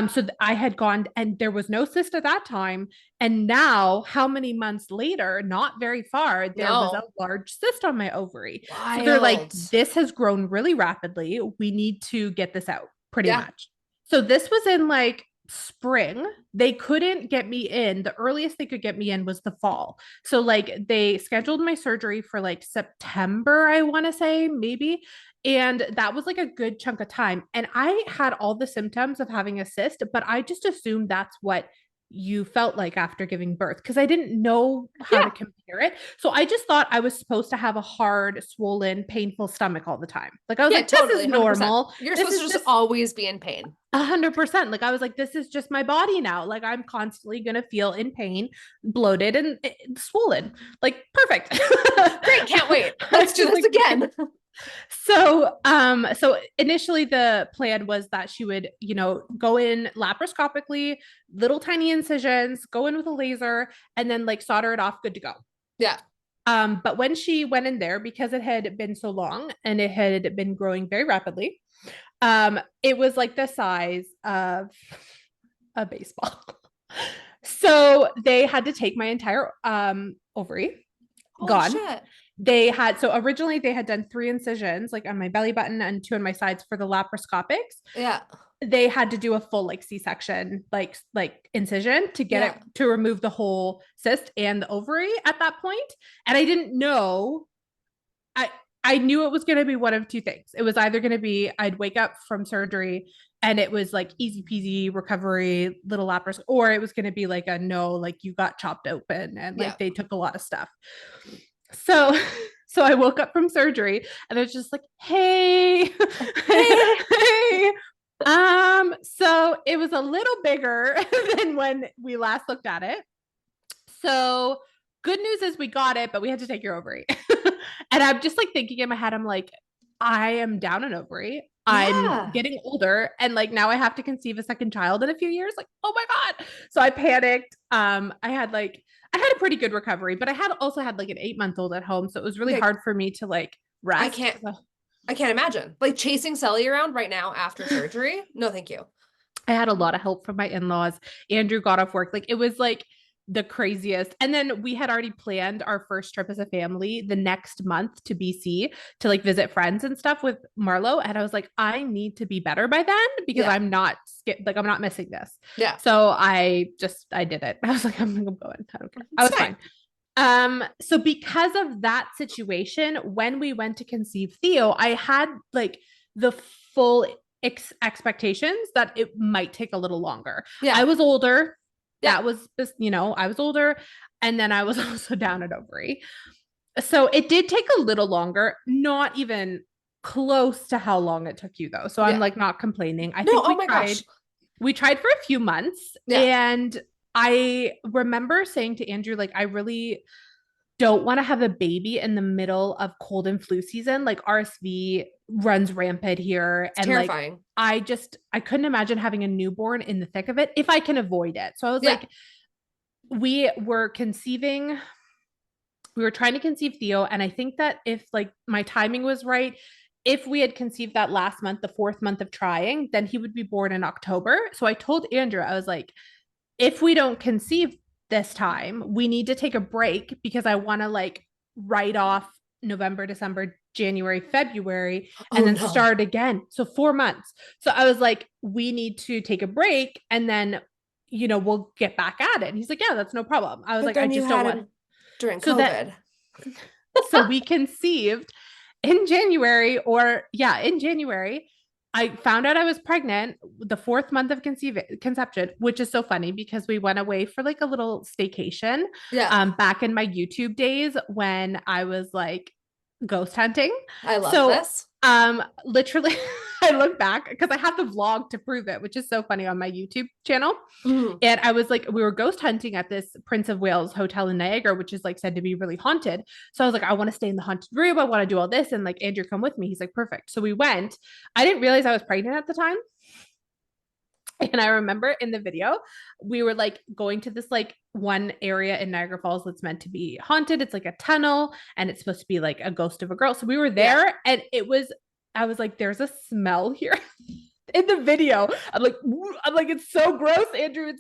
So I had gone and there was no cyst at that time. And now, how many months later, not very far, there was a No. large cyst on my ovary. So they're like, Wild. this has grown really rapidly. We need to get this out pretty Yeah. much. So this was in like spring. They couldn't get me in. The earliest they could get me in was the fall. So like they scheduled my surgery for like September, I want to say, maybe. And that was like a good chunk of time. And I had all the symptoms of having a cyst, but I just assumed that's what you felt like after giving birth because I didn't know how to Yeah. compare it. So I just thought I was supposed to have a hard, swollen, painful stomach all the time. Like I was Yeah, like, this totally. is 100%. normal. You're This supposed to is just just always be in pain. 100%. Like I was like, this is just my body now. Like I'm constantly gonna feel in pain, bloated and swollen. Like perfect. Great. Can't wait. Let's do this Like, again. so initially the plan was that she would, go in laparoscopically, little tiny incisions, go in with a laser, and then like solder it off, good to go. Yeah. But when she went in there, because it had been so long and it had been growing very rapidly, it was like the size of a baseball. So they had to take my entire ovary, Holy gone. shit. So originally they had done 3 incisions, like on my belly button and 2 on my sides for the laparoscopics. Yeah. They had to do a full like C-section, like incision to get it Yeah. to remove the whole cyst and the ovary at that point. And I didn't know. I knew it was going to be one of two things. It was either going to be I'd wake up from surgery and it was like easy peasy recovery, little lappers, or it was going to be like a no, like you got chopped open and Yeah. like they took a lot of stuff. So so I woke up from surgery and it was just like, hey, Hey. hey. So it was a little bigger than when we last looked at it. So good news is we got it, but we had to take your ovary. And I'm just like thinking in my head, I'm like, I am down an ovary. I'm Yeah. getting older and like now I have to conceive a second child in a few years. Like, oh my God. So I panicked. I had a pretty good recovery, but I had also had like an 8-month-old at home. So it was really Yeah. hard for me to like I rest. can't I can't imagine. Like chasing Sully around right now after surgery. No, thank you. I had a lot of help from my in-laws. Andrew got off work. Like it was like the craziest. And then we had already planned our first trip as a family the next month to BC to like visit friends and stuff with Marlo. And I was like, I need to be better by then because Yeah. I'm not I'm not missing this. Yeah. So I did it. I was like, I'm going. I don't care. I It's was fine. fine. So because of that situation, when we went to conceive Theo, I had like the full expectations that it might take a little longer. Yeah. I was older. Yeah. That was just, I was older. And then I was also down at ovary. So it did take a little longer, not even close to how long it took you though. So I'm Yeah. like not complaining. I No, think oh my gosh. we tried for a few months Yeah. and I remember saying to Andrew, like, I really don't want to have a baby in the middle of cold and flu season. Like RSV runs rampant here. It's And like, terrifying. I couldn't imagine having a newborn in the thick of it if I can avoid it. So I was Yeah. like, we were conceiving, we were trying to conceive Theo. And I think that if like my timing was right, if we had conceived that last month, the 4th month of trying, then he would be born in October. So I told Andrew, I was like, if we don't conceive this time, we need to take a break because I want to like write off November, December, January, February, and Oh then no. start again. So 4 months. So I was like, we need to take a break and then, we'll get back at it. And he's like, yeah, that's no problem. I was But like, I then you just don't had want. him during So that, COVID. so we conceived in January, or yeah, in January. I found out I was pregnant the 4th month of conception, which is so funny because we went away for like a little staycation Yeah. back in my YouTube days when I was like ghost hunting. I love So this. literally I look back because I have the vlog to prove it, which is so funny on my YouTube channel. Mhm. And I was like, we were ghost hunting at this Prince of Wales hotel in Niagara, which is like said to be really haunted. So I was like, I want to stay in the haunted room. I want to do all this. And like, Andrew, come with me. He's like, perfect. So we went. I didn't realize I was pregnant at the time. And I remember in the video, we were like going to this like one area in Niagara Falls that's meant to be haunted. It's like a tunnel and it's supposed to be like a ghost of a girl. So we were there Yeah. and I was like, there's a smell here in the video. I'm like, it's so gross, Andrew.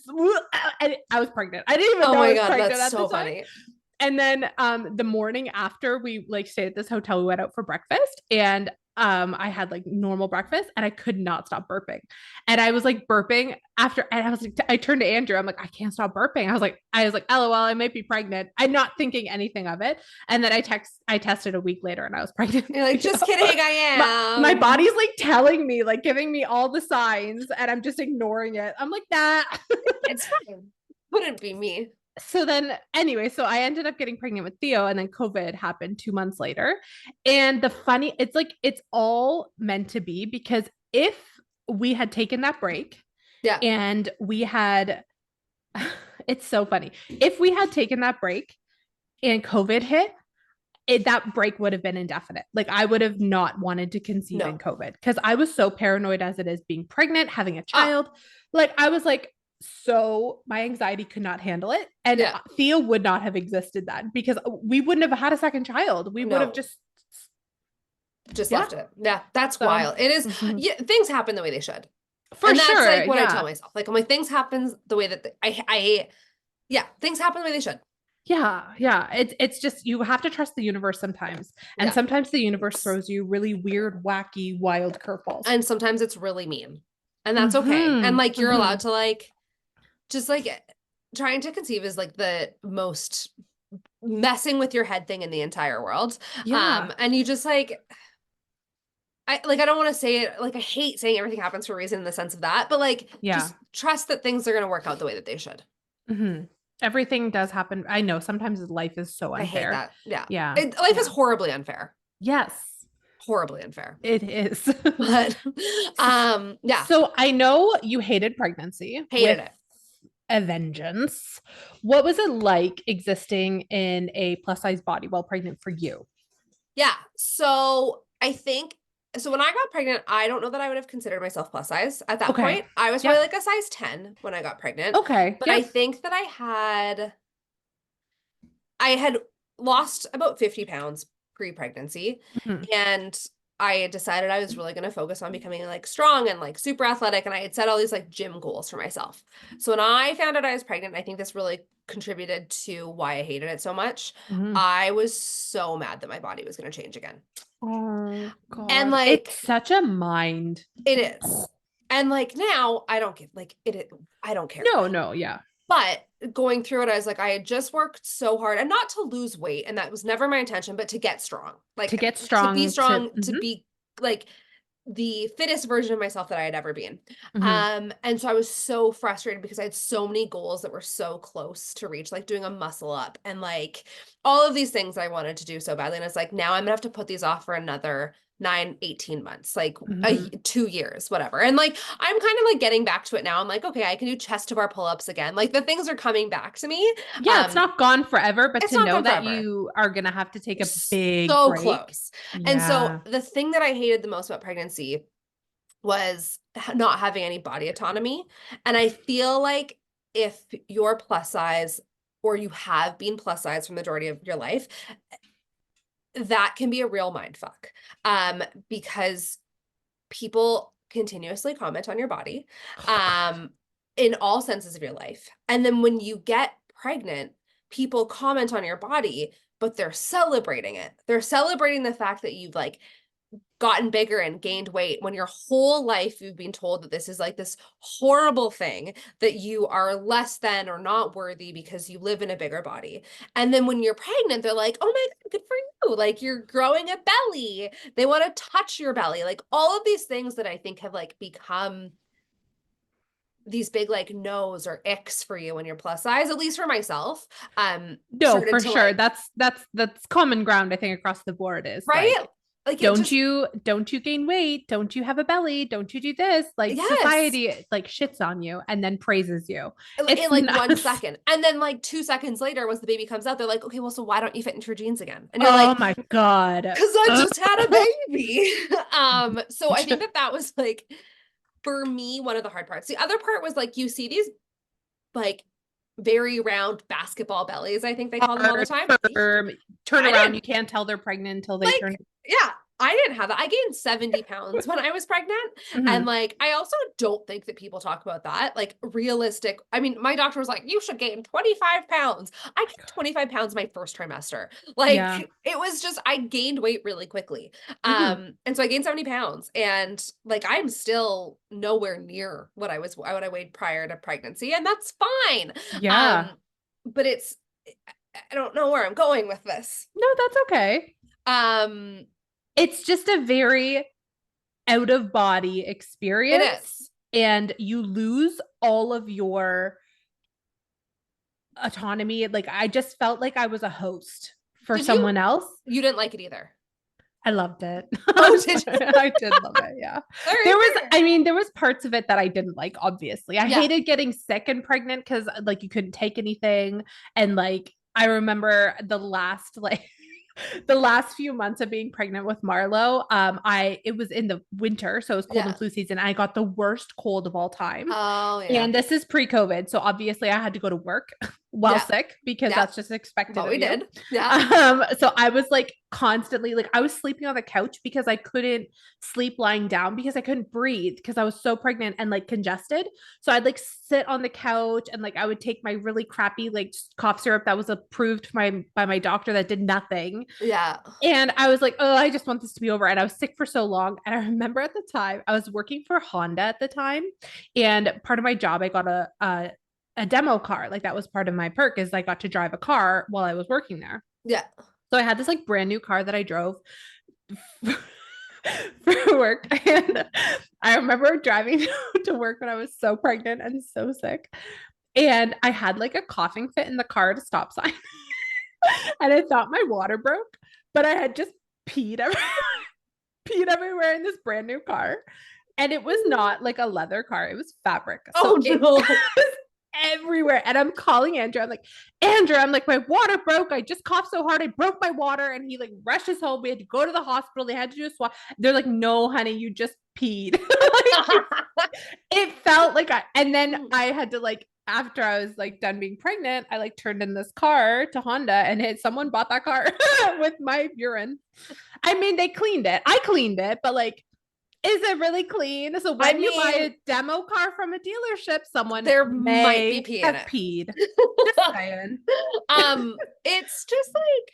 And I was pregnant. I didn't even Oh know I my was God, pregnant that's at the so time. funny. And then the morning after we like stayed at this hotel, we went out for breakfast and I had like normal breakfast and I could not stop burping. And I was like burping after and I was like I turned to Andrew, I'm like, I can't stop burping. I was like, LOL, I might be pregnant. I'm not thinking anything of it. And then I tested a week later and I was pregnant. You're like, just kidding, My I am. body's like telling me, like giving me all the signs, and I'm just ignoring it. I'm like that. It's fine. Wouldn't be me. So then anyway, so I ended up getting pregnant with Theo and then COVID happened 2 months later. And the funny, it's like it's all meant to be because if we had taken that break Yeah. and we had it's so funny. If we had taken that break and COVID hit, that break would have been indefinite. Like I would have not wanted to conceive in No. COVID because I was so paranoid as it is being pregnant, having a Ah, child. Like I was like, so my anxiety could not handle it. And yeah. Theo would not have existed then because we wouldn't have had a second child. We would have No. Just yeah. left it. Yeah, that's So wild. It is. mhm. Yeah, things happen the way they should. For And that's sure. like what I tell Yeah. myself. Like I'm like things happen the way that yeah, things happen the way they should. Yeah, yeah. It's just you have to trust the universe sometimes. And Yeah. sometimes the universe throws you really weird, wacky, wild curveballs. And sometimes it's really mean. And that's okay. And Mhm. like you're allowed Mhm. to like just like trying to conceive is like the most messing with your head thing in the entire world. Yeah. And you just like I don't want to say it like I hate saying everything happens for a reason in the sense of that, but like Yeah. just trust that things are gonna work out the way that they should. Mhm. Everything does happen. I know sometimes life is so I hate unfair. that. Yeah. Yeah. Life is Yeah. horribly unfair. Yes, Horribly unfair. it is. But yeah, So I know you hated pregnancy hated with it. a vengeance. What was it like existing in a plus size body while pregnant for you? Yeah. So I think so when I got pregnant, I don't know that I would have considered myself plus size at that Okay. point. I was probably Yep. like a size 10 when I got pregnant. Okay. But I Yep. think that I had lost about 50 pounds pre-pregnancy, Mhm. and I had decided I was really going to focus on becoming like strong and like super athletic, and I had set all these like gym goals for myself. So when I found out I was pregnant, I think this really contributed to why I hated it so much. Mhm. I was so mad that my body was going to change again. Oh And God. It's like such a mind. it is. And like now I don't get like I don't care. No, no, yeah. But going through it, I was like, I had just worked so hard and not to lose weight, and that was never my intention, but to get strong. To Like get to be strong to strong, to mhm. be like the fittest version of myself that I had ever been. Mhm. And so I was so frustrated because I had so many goals that were so close to reach, like doing a muscle up and like all of these things I wanted to do so badly. And it's like, now I'm gonna have to put these off for another 9, 18 months, like Mhm. 2 years, whatever. And like, I'm kind of like getting back to it now. I'm like, okay, I can do chest to bar pull-ups again. Like the things are coming back to me. Yeah, it's not gone forever, but It's to not know gone that forever. you are gonna have to take a big So break. close. And so Yeah. the thing that I hated the most about pregnancy was not having any body autonomy. And I feel like if you're plus size or you have been plus size for the majority of your life, that can be a real mind fuck. Because people continuously comment on your body, in all senses of your life. And then when you get pregnant, people comment on your body, but they're celebrating it. They're celebrating the fact that you've like gotten bigger and gained weight when your whole life you've been told that this is like this horrible thing, that you are less than or not worthy because you live in a bigger body. And then when you're pregnant, they're like, oh my God, good for you. Like you're growing a belly. They want to touch your belly. Like all of these things that I think have like become these big like no's or icks for you when you're plus size, at least for myself, No, started for to sure. like, That's common ground, I think, across the board is right? like, Like it just, don't you gain weight? Don't you have a belly? Don't you do this? Like yes. society like shits on you and then praises you. It's In like not 1 second. And then like 2 seconds later, once the baby comes out, they're like, okay, well, so why don't you fit into your jeans again? And you're oh like, my God. because I just had a baby. So I think that was like for me, one of the hard parts. The other part was like, you see these like very round basketball bellies, I think they call them all the time. Turn around, you can't tell they're pregnant until they turn. Yeah, I didn't have that. I gained 70 pounds when I was pregnant. And like, I also don't think that people talk about that. Like, realistic. I mean, my doctor was like, you should gain 25 pounds. I gained 25 pounds my first trimester. Like, it was just, I gained weight really quickly. And so I gained 70 pounds. And like, I'm still nowhere near what I weighed prior to pregnancy. And that's fine. Yeah. But I don't know where I'm going with this. No, that's okay. It's just a very out of body experience. It is. And you lose all of your autonomy. Like, I just felt like I was a host for someone else. You didn't like it either. I loved it. Oh, did you? I did love it. Yeah. There was parts of it that I didn't like, obviously. I hated getting sick and pregnant because like you couldn't take anything. And like, I remember the last few months of being pregnant with Marlo, it was in the winter, so it was cold and flu season. I got the worst cold of all time. Oh, yeah. And this is pre-COVID, so obviously I had to go to work while sick because that's just expected. What we did. Yeah. So I was like constantly, like, I was sleeping on the couch because I couldn't sleep lying down because I couldn't breathe because I was so pregnant and like congested. So I'd like sit on the couch and like I would take my really crappy like cough syrup that was approved by my doctor that did nothing. Yeah. And I was like, oh, I just want this to be over. And I was sick for so long. And I remember at the time I was working for Honda at the time, and part of my job I got a demo car. Like, that was part of my perk, is I got to drive a car while I was working there. Yeah. So I had this like brand new car that I drove for work. And I remember driving to work when I was so pregnant and so sick. And I had like a coughing fit in the car at a stop sign. And I thought my water broke, but I had just peed everywhere in this brand new car. And it was not like a leather car, it was fabric. So no. It was everywhere. And I'm calling Andrew. I'm like, Andrew, my water broke. I just coughed so hard, I broke my water. And he like rushes home. We had to go to the hospital. They had to do a swab. They're like, no, honey, you just peed. It felt like and then I had to like, after I was like done being pregnant, I like turned in this car to Honda, and someone bought that car with my urine. I mean, they cleaned it. I cleaned it, but like, is it really clean? So when you buy a demo car from a dealership, someone might be peed. Just saying. It's just like,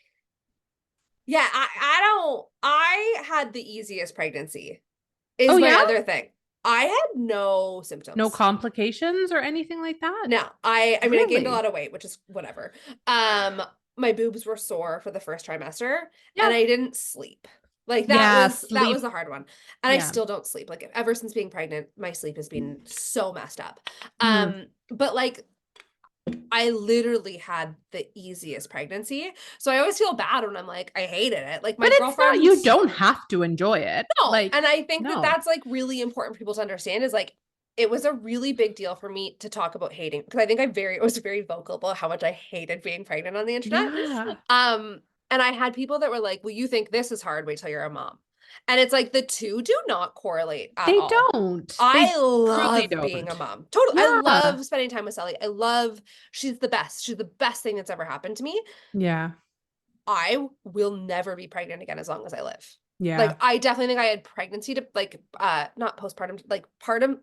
yeah, I had the easiest pregnancy is my other thing. I had no symptoms. No complications or anything like that? No. I mean, I gained a lot of weight, which is whatever. My boobs were sore for the first trimester, and I didn't sleep. Like, that was a hard one. And I still don't sleep. Like, ever since being pregnant, my sleep has been so messed up. But like, I literally had the easiest pregnancy. So I always feel bad when I'm like, I hated it. Like, my girlfriend. You don't have to enjoy it. No. Like, and I think that's like really important for people to understand, is like, it was a really big deal for me to talk about hating, because I think I was very vocal about how much I hated being pregnant on the internet. Yeah. And I had people that were like, well, you think this is hard, wait till you're a mom. And it's like, the two do not correlate at all. They don't. I love being a mom. Totally. Yeah. I love spending time with Sally. She's the best. She's the best thing that's ever happened to me. Yeah. I will never be pregnant again as long as I live. Yeah. Like, I definitely think I had pregnancy to like, not postpartum, like prepartum.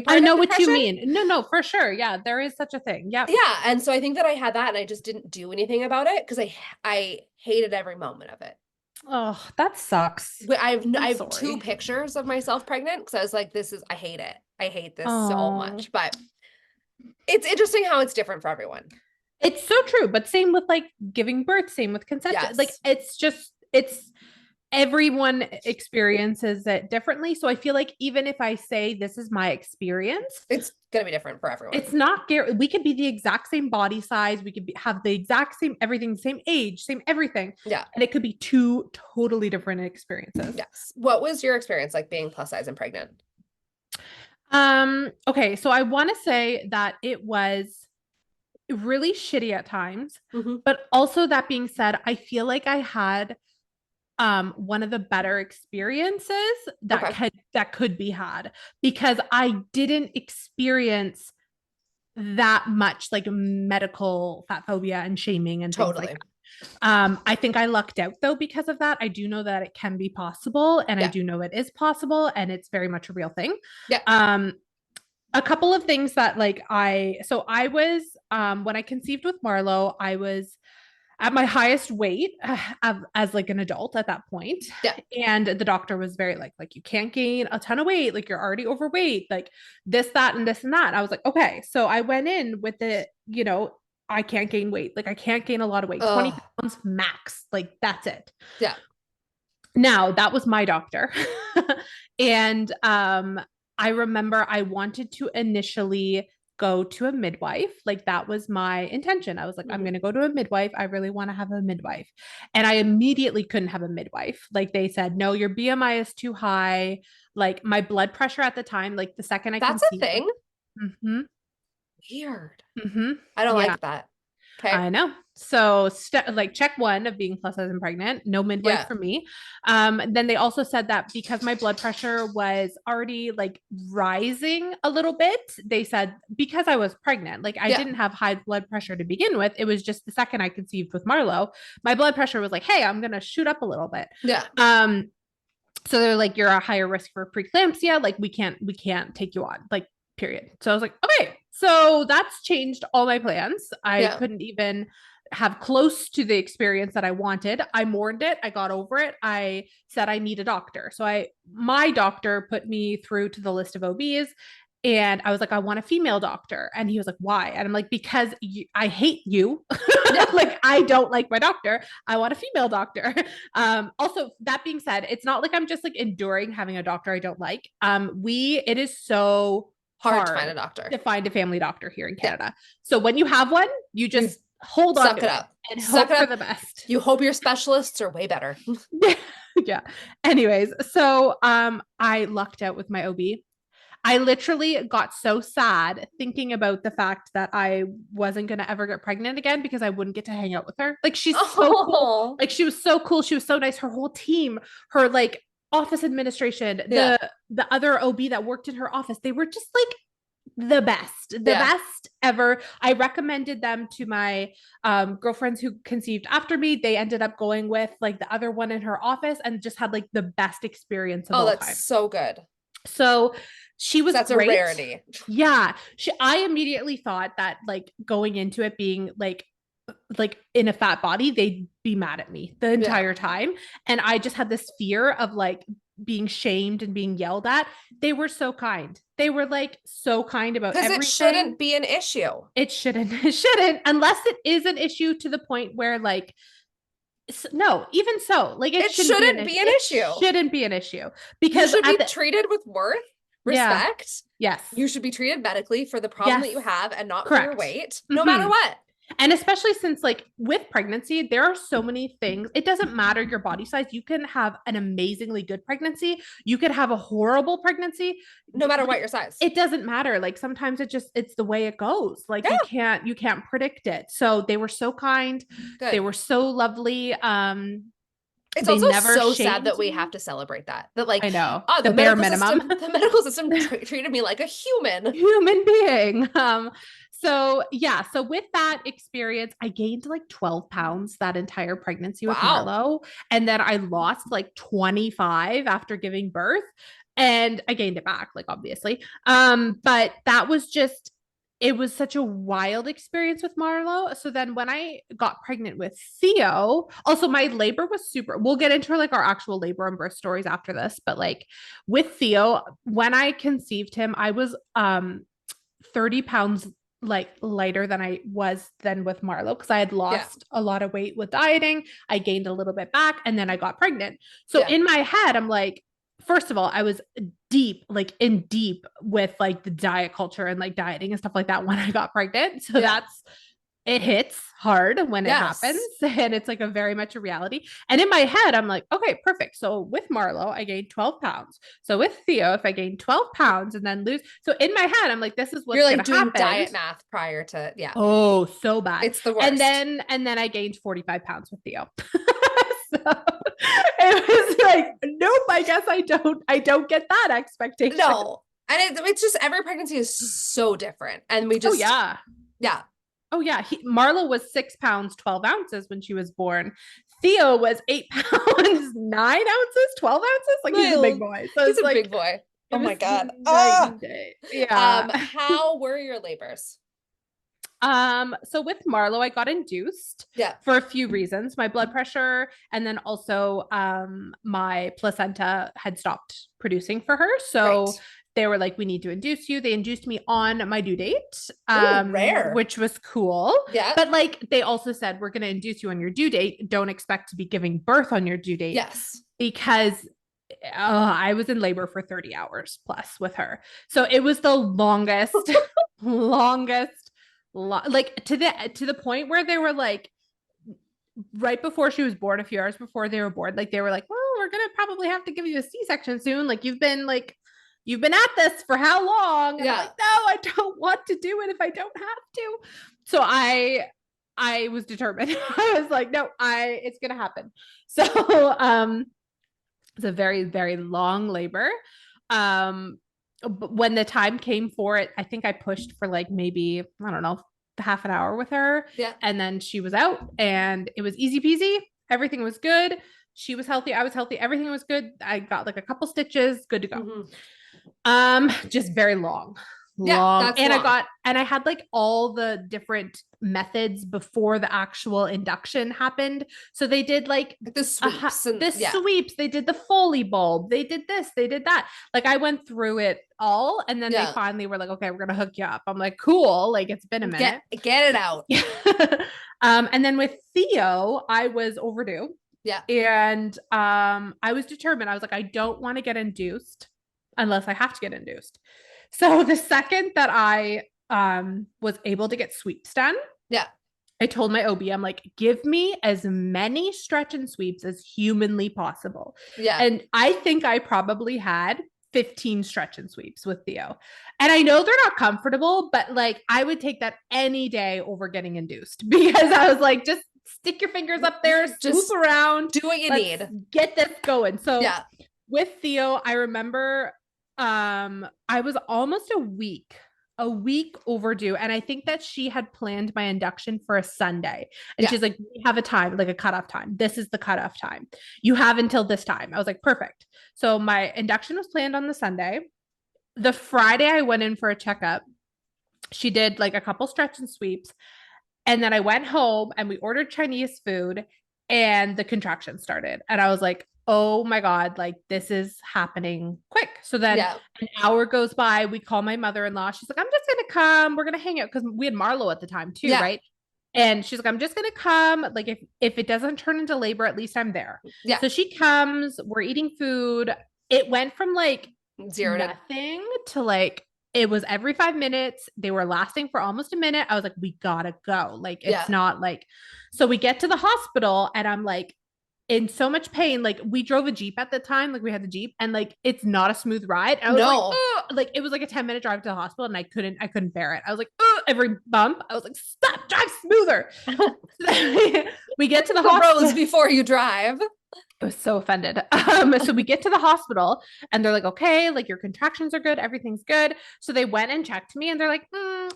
I know what you mean. No, for sure. Yeah, there is such a thing. Yeah. Yeah. And so I think that I had that, and I just didn't do anything about it because I hated every moment of it. Oh, that sucks. But I have 2 pictures of myself pregnant, because I was like, I hate it. I hate this so much. But it's interesting how it's different for everyone. It's so true. But same with like giving birth, same with conception. Yes. Like, it's everyone experiences it differently. So I feel like even if I say this is my experience, it's going to be different for everyone. It's not, we could be the exact same body size. We could have the exact same everything, same age, same everything. Yeah. And it could be 2 totally different experiences. Yes. What was your experience like being plus size and pregnant? Okay. So I want to say that it was really shitty at times, but also, that being said, I feel like I had one of the better experiences Okay. that could be had, because I didn't experience that much like medical fat phobia and shaming and things like Totally. that. I think I lucked out though because of that. I do know that it can be possible, and I Yeah. do know it is possible, and it's very much a real thing. Yeah. Um, a couple of things that like I was when I conceived with Marlo, I was at my highest weight as like an adult at that point. Yeah. And the doctor was very like you can't gain a ton of weight, like you're already overweight, like this, that, and this and that. I was like, okay. So I went in with the, I can't gain weight. Like I can't gain a lot of weight, 20 Oh, pounds max. Like that's it. yeah. Now that was my doctor. And I remember I wanted to initially go to a midwife. Like that was my intention. I was like, I'm Mhm. going to go to a midwife. I really want to have a midwife. And I immediately couldn't have a midwife. Like they said, no, your BMI is too high. Like my blood pressure at the time, like the second I That's a conceived. thing. Mm-hmm, Weird. mm-hmm, I don't yeah. like that. Okay. I know. So like check one of being plus size and pregnant, no midwife Yeah. for me. Then they also said that because my blood pressure was already like rising a little bit, they said because I was pregnant, like I Yeah. didn't have high blood pressure to begin with. It was just the second I conceived with Marlo, my blood pressure was like, hey, I'm gonna shoot up a little bit. Yeah. Um, so they're like, you're a higher risk for preeclampsia. Like we can't take you on. Like period. So I was like, okay. So that's changed all my plans. I Yeah. couldn't even have close to the experience that I wanted. I mourned it. I got over it. I said I need a doctor. So my doctor put me through to the list of OBs. And I was like, I want a female doctor. And he was like, why? And I'm like, because I hate you. Yeah. Like, I don't like my doctor. I want a female doctor. Also, that being said, it's not like I'm just like enduring having a doctor I don't like. It is so Hard to find a hard doctor. to find a family doctor here in Yeah. Canada. So when you have one, you You just hold on suck to it it up. and Suck hope it for up. the best. You hope your specialists are way better. Yeah. Anyways, so I lucked out with my OB. I literally got so sad thinking about the fact that I wasn't going to ever get pregnant again because I wouldn't get to hang out with her. Like she's so cool. Oh. Like she was so cool. She was so nice. Her whole team, her like office administration, Yeah. the other OB that worked in her office, they were just like the Yeah. best ever. I recommended them to my girlfriends who conceived after me. They ended up going with like the other one in her office and just had like the best experience of Oh, all that's time. so good. So she was That's a great. rarity. Yeah. I immediately thought that like going into it being like in a fat body, they'd be mad at me the Yeah. entire time. And I just had this fear of like being shamed and being yelled at. They were so kind. They were like so kind about Because it everything. shouldn't be an issue. It shouldn't. It shouldn't, unless it is an issue to the point where like no, even so, like It shouldn't be an it issue. shouldn't be an issue You because should be treated with worth, yeah, respect. yes, You should be treated medically for the problem yes, that you have and not for your correct. weight, no matter what. And especially since like with pregnancy, there are so many things. It doesn't matter your body size. You can have an amazingly good pregnancy. You could have a horrible pregnancy. No matter what Like, your size. it doesn't matter. Like sometimes it's the way it goes. Like Yeah. you can't predict it. So they were so kind. They Good. were so lovely. It's They also never so sad shamed that we me. have to celebrate that. That like, I know, oh, the bare minimum. the medical system treated me like a human. Human being. So yeah, so with that experience, I gained like 12 pounds that entire pregnancy with Wow. Marlo. And then I lost like 25 after giving birth. And I gained it back, like obviously. But that was just it was such a wild experience with Marlo. So then when I got pregnant with Theo, also my labor was super. We'll get into like our actual labor and birth stories after this, but like with Theo, when I conceived him, I was 30 pounds like lighter than I was then with Marlo because I had lost a lot of weight with dieting. I gained a little bit back and then I got pregnant. So in my head, I'm like, first of all, I was like in deep with like the diet culture and like dieting and stuff like that when I got pregnant. So it hits hard when it happens and it's like a very much a reality. And in my head, I'm like, okay, perfect. So with Marlo, I gained 12 pounds. So with Theo, if I gain 12 pounds and then lose. So in my head, I'm like, this is what's You're like going to doing happen. diet math prior to, Oh, so bad. It's the worst. And then I gained 45 pounds with Theo. So it was like, nope, I guess I don't get that expectation. No. And it's just every pregnancy is so different. And we Oh just, yeah. yeah. Oh yeah. Marlo was 6 pounds, 12 ounces when she was born. Theo was 8 pounds, 9 ounces, 12 ounces. Like he's a big boy. So He's it's a like, big boy. it Oh was my God. night and day. Yeah. How were your labors? So with Marlo, I got induced Yeah. for a few reasons. My blood pressure, and then also my placenta had stopped producing for her. So Right. they were like, we need to induce you. They induced me on my due date, Ooh, rare. which was cool. Yeah. But like they also said, we're going to induce you on your due date. Don't expect to be giving birth on your due date. Yes. Because I was in labor for 30 hours plus with her. So it was the longest, longest, like to the point where they were like, right before she was born, a few hours before they were born, like they were like, well, we're gonna probably have to give you a C-section soon. Like you've been at this for how long? And Yeah. I'm like, no, I don't want to do it if I don't have to. So I was determined. I was like, no, it's gonna happen. So it's a very, very long labor. But when the time came for it, I think I pushed for like maybe, I don't know, half an hour with her. Yeah. And then she was out and it was easy peasy. Everything was good. She was healthy. I was healthy. Everything was good. I got like a couple stitches, good to go. Just very long. Yeah, and long. I had like all the different methods before the actual induction happened. So they did like the sweeps and sweeps, they did the Foley bulb, they did this, they did that. Like I went through it all, and then they finally were like, okay, we're gonna hook you up. I'm like, cool, like it's been a minute. Get it out. And then with Theo, I was overdue. Yeah. And I was determined. I was like, I don't want to get induced unless I have to get induced. So the second that I was able to get sweeps done, yeah, I told my OB, I'm like, give me as many stretch and sweeps as humanly possible. Yeah. And I think I probably had 15 stretch and sweeps with Theo. And I know they're not comfortable, but like I would take that any day over getting induced, because I was like, just stick your fingers up there, swoop around, do what you need, get this going. So yeah, with Theo, I remember I was almost a week overdue, and I think that she had planned my induction for a Sunday, and she's like, we have a time, like a cutoff time, this is the cutoff time, you have until this time. I was like, perfect. So my induction was planned on the Sunday. The Friday I went in for a checkup, she did like a couple stretch and sweeps, and then I went home and we ordered Chinese food, and the contractions started, and I was like, oh my God, like this is happening quick. So then an hour goes by. We call my mother-in-law. She's like, I'm just going to come. We're going to hang out. Cause we had Marlo at the time too. Right. And she's like, I'm just going to come. Like if it doesn't turn into labor, at least I'm there. Yeah. So she comes, we're eating food. It went from like zero nothing to like, it was every 5 minutes. They were lasting for almost a minute. I was like, we gotta go. Like, it's not like, so we get to the hospital and I'm like, in so much pain. Like we drove a Jeep at the time, like we had the Jeep, and like it's not a smooth ride. I was like, oh, like it was like a 10-minute drive to the hospital, and I couldn't bear it. I was like, oh, every bump, I was like, stop, drive smoother. We get to the hospital. Roads before you drive. I was so offended. So we get to the hospital and they're like, okay, like your contractions are good, everything's good. So they went and checked me and they're like,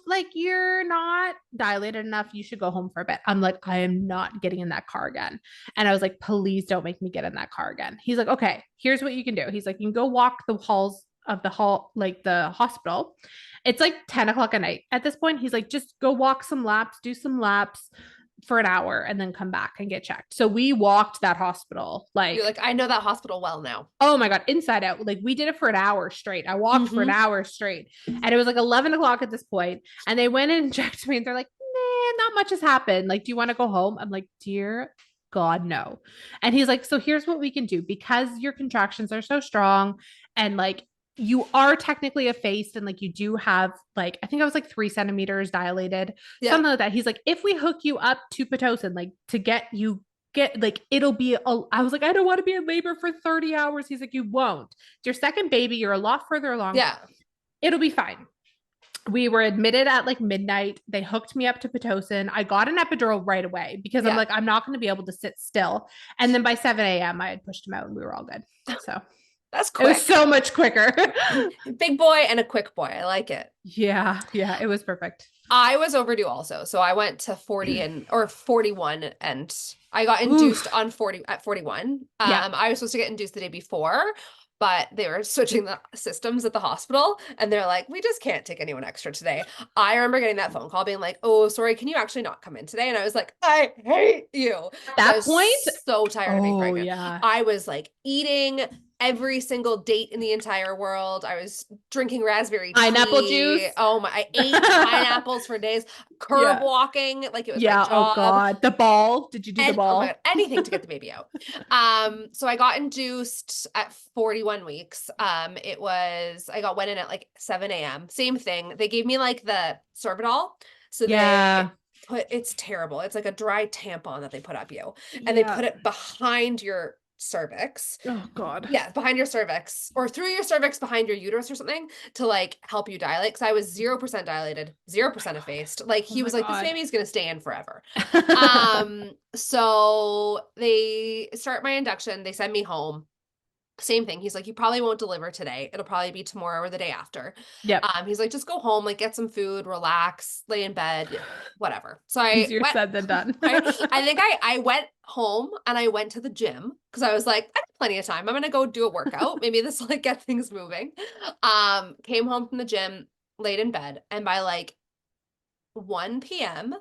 like you're not dilated enough, you should go home for a bit. I'm like, I am not getting in that car again. And I was like, please don't make me get in that car again. He's like, okay, here's what you can do. He's like, you can go walk the halls of the hospital. It's like 10 o'clock at night at this point. He's like, just go walk some laps, do some laps for an hour, and then come back and get checked. So we walked that hospital. Like, you're like, I know that hospital well now. Oh my God, inside out. Like we did it for an hour straight. I walked for an hour straight, and it was like 11 o'clock at this point. And they went in and checked me, and they're like, nah, not much has happened. Like, do you want to go home? I'm like, dear God, no. And he's like, so here's what we can do, because your contractions are so strong, and like you are technically effaced, and like you do have like, I think I was like 3 centimeters dilated, something like that. He's like, if we hook you up to Pitocin, like to get like, it'll be I was like, I don't want to be in labor for 30 hours. He's like, you won't. It's your second baby, you're a lot further along. Yeah, it'll be fine. We were admitted at like midnight. They hooked me up to Pitocin. I got an epidural right away because I'm Yeah. like, I'm not going to be able to sit still. And then by 7 a.m., I had pushed him out and we were all good. So That's it was quick. so much quicker. Big boy and a quick boy. I like it. Yeah. Yeah. It was perfect. I was overdue also. So I went to 40 and or 41 and I got induced Oof. on 40 at 41. Yeah. I was supposed to get induced the day before, but they were switching the systems at the hospital and they're like, we just can't take anyone extra today. I remember getting that phone call being like, oh, sorry, can you actually not come in today? And I was like, I hate you. At I that was point, so tired of being oh, pregnant. yeah. I was like eating every single date in the entire world. I was drinking raspberry Pineapple tea. juice. Oh my, I ate pineapples for days, curb Yeah. walking like it was my Yeah. Oh, job. God. The ball. Did you do the And oh my God, ball? anything to get the baby out. So I got induced at 41 weeks. I went in at like 7 a.m. Same thing. They gave me like the Sorbitol. So Yeah. it's terrible. It's like a dry tampon that they put up you and they Yeah. put it behind your cervix. Oh, God. Yeah, behind your cervix or through your cervix behind your uterus or something to like help you dilate. Cause I was 0% dilated, 0% effaced. Like Oh, he my was like, this God. baby's gonna stay in forever. So they start my induction, they send me home. Same thing. He's like, you probably won't deliver today. It'll probably be tomorrow or the day after. Yep. He's like, just go home, like get some food, relax, lay in bed, whatever. So I Easier went, said than done. I think I went home and I went to the gym because I was like, I have plenty of time. I'm gonna go do a workout. Maybe this will like get things moving. Came home from the gym, laid in bed, and by like 1 p.m.,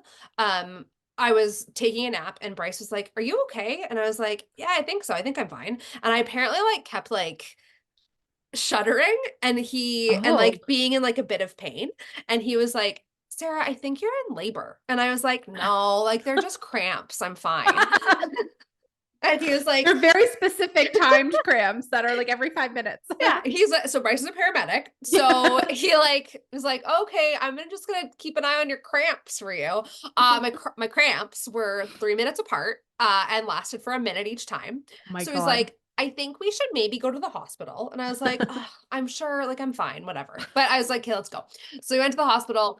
I was taking a nap and Bryce was like, are you okay? And I was like, yeah, I think so. I think I'm fine. And I apparently like kept like shuddering and Oh. like being in like a bit of pain. And he was like, Sarah, I think you're in labor. And I was like, no, like they're just cramps. I'm fine. And he was like, They're very specific timed cramps that are like every 5 minutes. yeah, he's like, so Bryce is a paramedic. So he like was like, okay, just gonna keep an eye on your cramps for you. My cramps were 3 minutes apart, and lasted for a minute each time. Oh my So he's God. like, I think we should maybe go to the hospital. And I was like, "Ugh, I'm sure, like I'm fine, whatever. But I was like, okay, let's go. So we went to the hospital.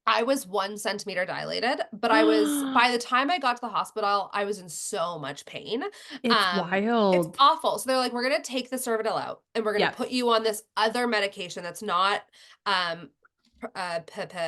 I was 1 centimeter dilated, but by the time I got to the hospital, I was in so much pain. It's It's wild. awful. So they're like, we're going to take the Cervidil out and we're going to Yep. put you on this other medication that's not,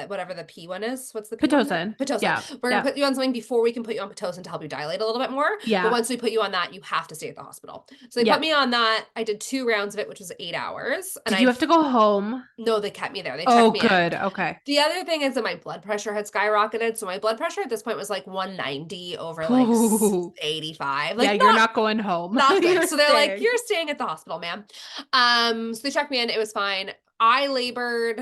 whatever the P one is. What's the P one? Pitocin. Pitocin. Yeah. We're going Yeah. to put you on something before we can put you on Pitocin to help you dilate a little bit more. But Yeah. once we put you on that, you have to stay at the hospital. So they put Yep. me on that. I did 2 rounds of it, which was 8 hours. And Did you have to go home? no, they kept me there. They Oh, checked me in. good. Okay. The other thing is that my blood pressure had skyrocketed. So my blood pressure at this point was like 190 over like Ooh. 85. Yeah, Like you're not going home. not good. You're So they're like, staying. you're staying at the hospital, ma'am. So they checked me in. It was fine. I labored.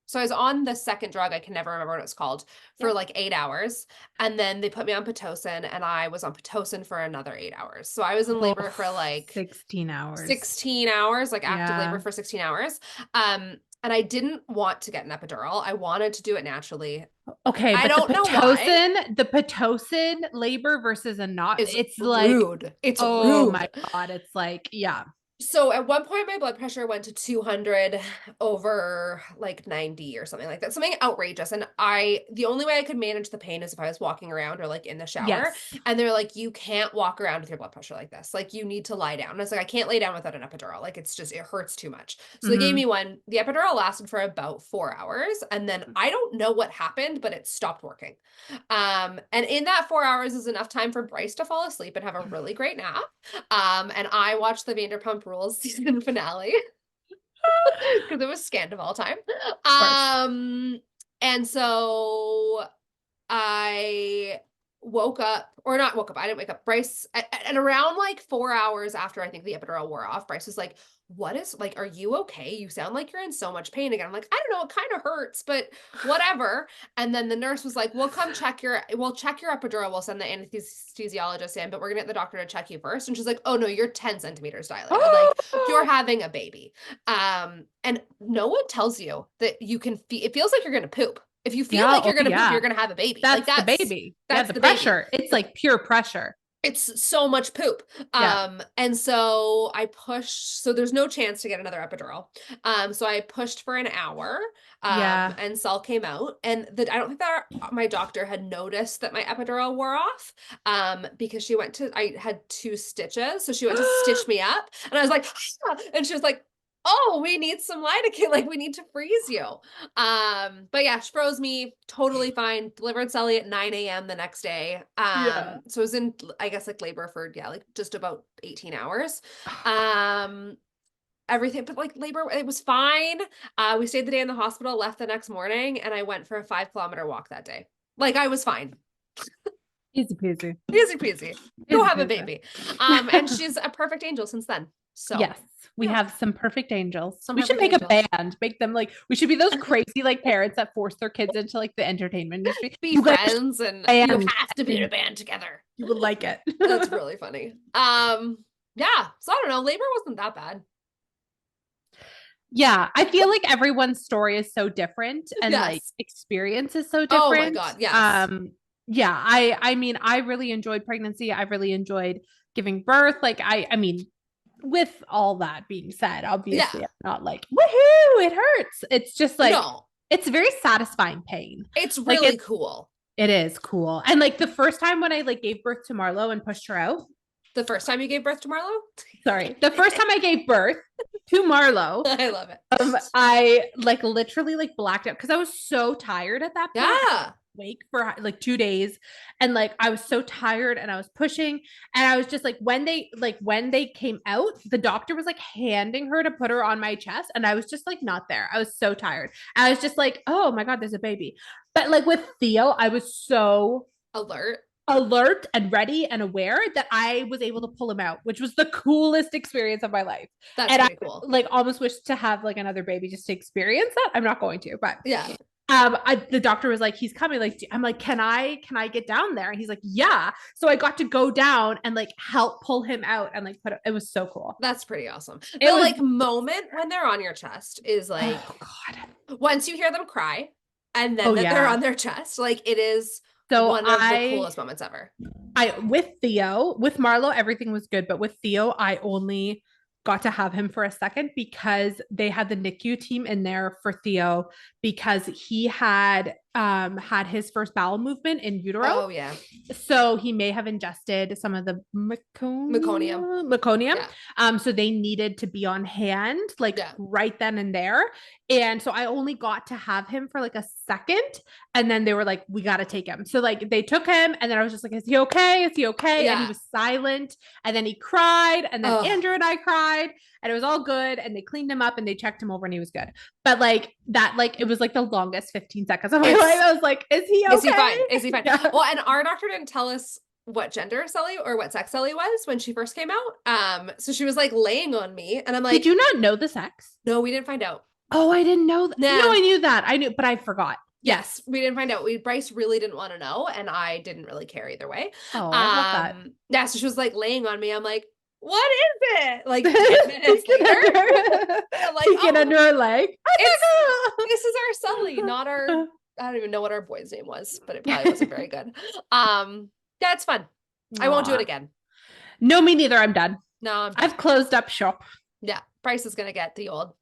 So I was on the second drug. I can never remember what it was called for Yep. like 8 hours. And then they put me on Pitocin and I was on Pitocin for another 8 hours. So I was in labor for like 16 hours. 16 hours, like active Yeah. labor for 16 hours. And I didn't want to get an epidural. I wanted to do it naturally. Okay, I but don't know why. the Pitocin labor versus a not, It's it's like, rude. It's oh my rude. God, it's like, yeah. So at one point my blood pressure went to 200 over like 90 or something like that. Something outrageous. And the only way I could manage the pain is if I was walking around or like in the shower. Yes. And they're like, you can't walk around with your blood pressure like this. Like you need to lie down. And I was like, I can't lay down without an epidural. Like it hurts too much. So they gave me one. The epidural lasted for about 4 hours. And then I don't know what happened, but it stopped working. And in that 4 hours is enough time for Bryce to fall asleep and have a really great nap. And I watched the Vanderpump Rules season finale because it was Scandival time. And so I woke up, or not woke up, I didn't wake up. Bryce, and around like 4 hours after I think the epidural wore off, Bryce was like, what is like, are you okay? You sound like you're in so much pain again. I'm like, I don't know, it kind of hurts, but whatever. And then the nurse was like, we'll check your epidural. We'll send the anesthesiologist in, but we're gonna get the doctor to check you first. And she's like, oh no, you're 10 centimeters dilated. Like you're having a baby. And no one tells you that you can it feels like you're gonna poop. If you feel like you're gonna poop, you're gonna have a baby. That's like the baby. That's the the pressure. baby. It's like pure pressure. It's so much poop. Yeah. And so I pushed, so there's no chance to get another epidural. So I pushed for an hour, Yeah. and Saul came out. And I don't think that my doctor had noticed that my epidural wore off, because I had 2 stitches. So she went to stitch me up, and I was like, "Ah," and she was like, oh, we need some lidocaine, like we need to freeze you. But yeah, she froze me, totally fine. Delivered Sully at 9 a.m. the next day. Yeah. So I was in, I guess, like labor for, yeah, like just about 18 hours. Oh, Um, Everything, but like labor, it was fine. We stayed the day in the hospital, left the next morning, and I went for a 5 kilometer walk that day. Like I was fine. easy peasy. Easy peasy. Go Easy have a peasy. baby. And she's a perfect angel since then. So Yes, we yeah, have some perfect angels. some We should perfect make a angels. band, make them like we should be those crazy like parents that force their kids into like the entertainment industry. Be You guys friends, and should you band have to be in a and band together. you would like it. That's really funny. Yeah. So I don't know. Labor wasn't that bad. Yeah, I feel like everyone's story is so different and like Yes. experience is so Oh my different. God. Yes. Yeah, I mean, I really enjoyed pregnancy. I really enjoyed giving birth. Like I mean, with all that being said, Yeah. obviously I'm not like, woohoo, it hurts. It's just like No, it's very satisfying pain. it's Like really cool. it is cool. And like the first time when I like gave birth to Marlo and pushed her out, The first time you gave birth to Marlo? sorry, the first time I gave birth to Marlo, I love it. I like literally like blacked out because I was so tired at that point. Yeah. Wake for like 2 days, and like I was so tired and I was pushing, and I was just like when they came out, the doctor was like handing her to put her on my chest, and I was just like not there. I was so tired. I was just like, oh my god, there's a baby. But like with Theo, I was so Alert. alert and ready and aware that I was able to pull him out, which was the coolest experience of my life. That's And I pretty cool. like almost wish to have like another baby just to experience that. I'm not going to, but Yeah. the doctor was like, he's coming. Like, I'm like, can I get down there? And he's like, yeah. So I got to go down and like help pull him out and like it was so cool. That's pretty awesome. It The was, like moment when they're on your chest is like, oh God. once you hear them cry and then Oh that they're yeah. on their chest, like it is So one of the coolest moments ever. with Theo, with Marlo, everything was good. But with Theo, I only got to have him for a second because they had the NICU team in there for Theo because he had his first bowel movement in utero. Oh yeah. So he may have ingested some of the meconium. Yeah. So they needed to be on hand like Yeah. right then and there. And so I only got to have him for like a second. And then they were like, we got to take him. So like they took him, and then I was just like, is he okay? Is he okay? Yeah. And he was silent. And then he cried. And then Andrew and I cried. And it was all good. And they cleaned him up and they checked him over and he was good. But like that, like it was like the longest 15 seconds of my life. I was like, is he okay? Is he fine? Is he fine? Yeah. Well, and our doctor didn't tell us what gender Sully or what sex Sully was when she first came out. So she was like laying on me, and I'm like, did you not know the sex? No, we didn't find out. Oh, I didn't know that. Nah. No, I knew that. I knew, but I forgot. Yes, we didn't find out. Bryce really didn't want to know, and I didn't really care either way. Oh, I love that. Yeah, so she was like laying on me. I'm like, what is it? Like 10 minutes later, I'm like, peeking under her leg. This is our Sully, not our. I don't even know what our boy's name was, but it probably wasn't very good. Yeah, it's fun. Aww. I won't do it again. No, me neither. I'm done. No, I've closed up shop. Yeah, Bryce is gonna get the old.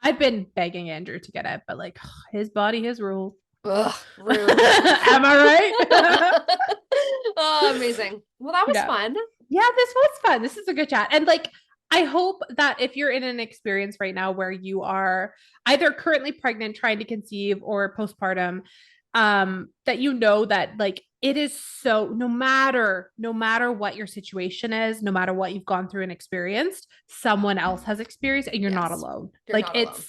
I've been begging Andrew to get it, but like his body, his rules. Ugh, rude. Am I right? Oh, amazing. Well, that was fun. Yeah, this was fun. This is a good chat. And like, I hope that if you're in an experience right now where you are either currently pregnant, trying to conceive, or postpartum, that you know that like it is so no matter what your situation is, no matter what you've gone through and experienced, someone else has experienced and you're not alone. You're like not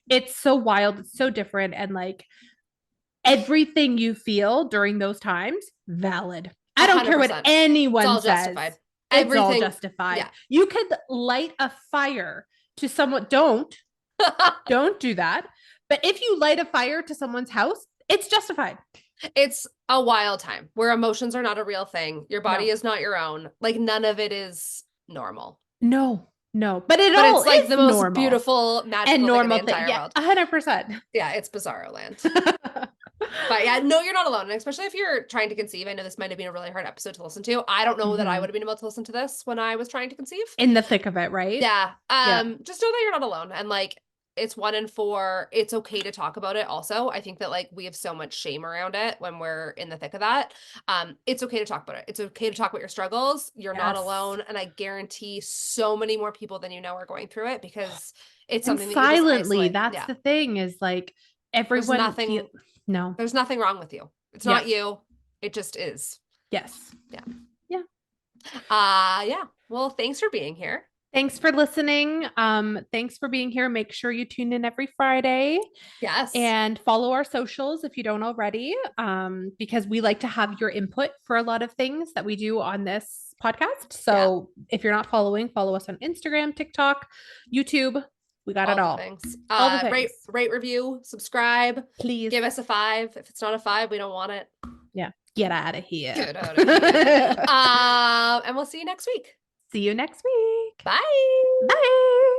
it's so wild, it's so different, and like everything you feel during those times, valid. I don't 100%. Care what anyone says. Justified. It's all justified. Yeah. You could light a fire to someone. Don't do that. But if you light a fire to someone's house, it's justified. It's a wild time where emotions are not a real thing. Your body is not your own. Like none of it is normal. No. But it's like the most normal. beautiful, magical and normal thing in the entire world. 100%. Yeah, it's bizarro land. But yeah, no, you're not alone. And especially if you're trying to conceive. I know this might have been a really hard episode to listen to. I don't know that I would have been able to listen to this when I was trying to conceive. In the thick of it, right? Yeah. Yeah. Just know that you're not alone. And like it's 1 in 4. It's okay to talk about it also. I think that like we have so much shame around it when we're in the thick of that. It's okay to talk about it. It's okay to talk about your struggles. You're not alone. And I guarantee so many more people than you know are going through it because it's And something that you just silently, isolate. that's Yeah. the thing is like There's everyone nothing no. there's nothing wrong with you. It's Yeah. not you. It just is. Yes. Yeah. Yeah. Yeah. Well, thanks for being here. Thanks for listening. Thanks for being here. Make sure you tune in every Friday. Yes. And follow our socials if you don't already, because we like to have your input for a lot of things that we do on this podcast. So if you're not following, follow us on Instagram, TikTok, YouTube. We got All it the all. things. All the things. Rate, review, subscribe. Please. Give us a 5. If it's not a 5, we don't want it. Yeah. Get out of here. Get out of here. And we'll see you next week. See you next week. Bye. Bye.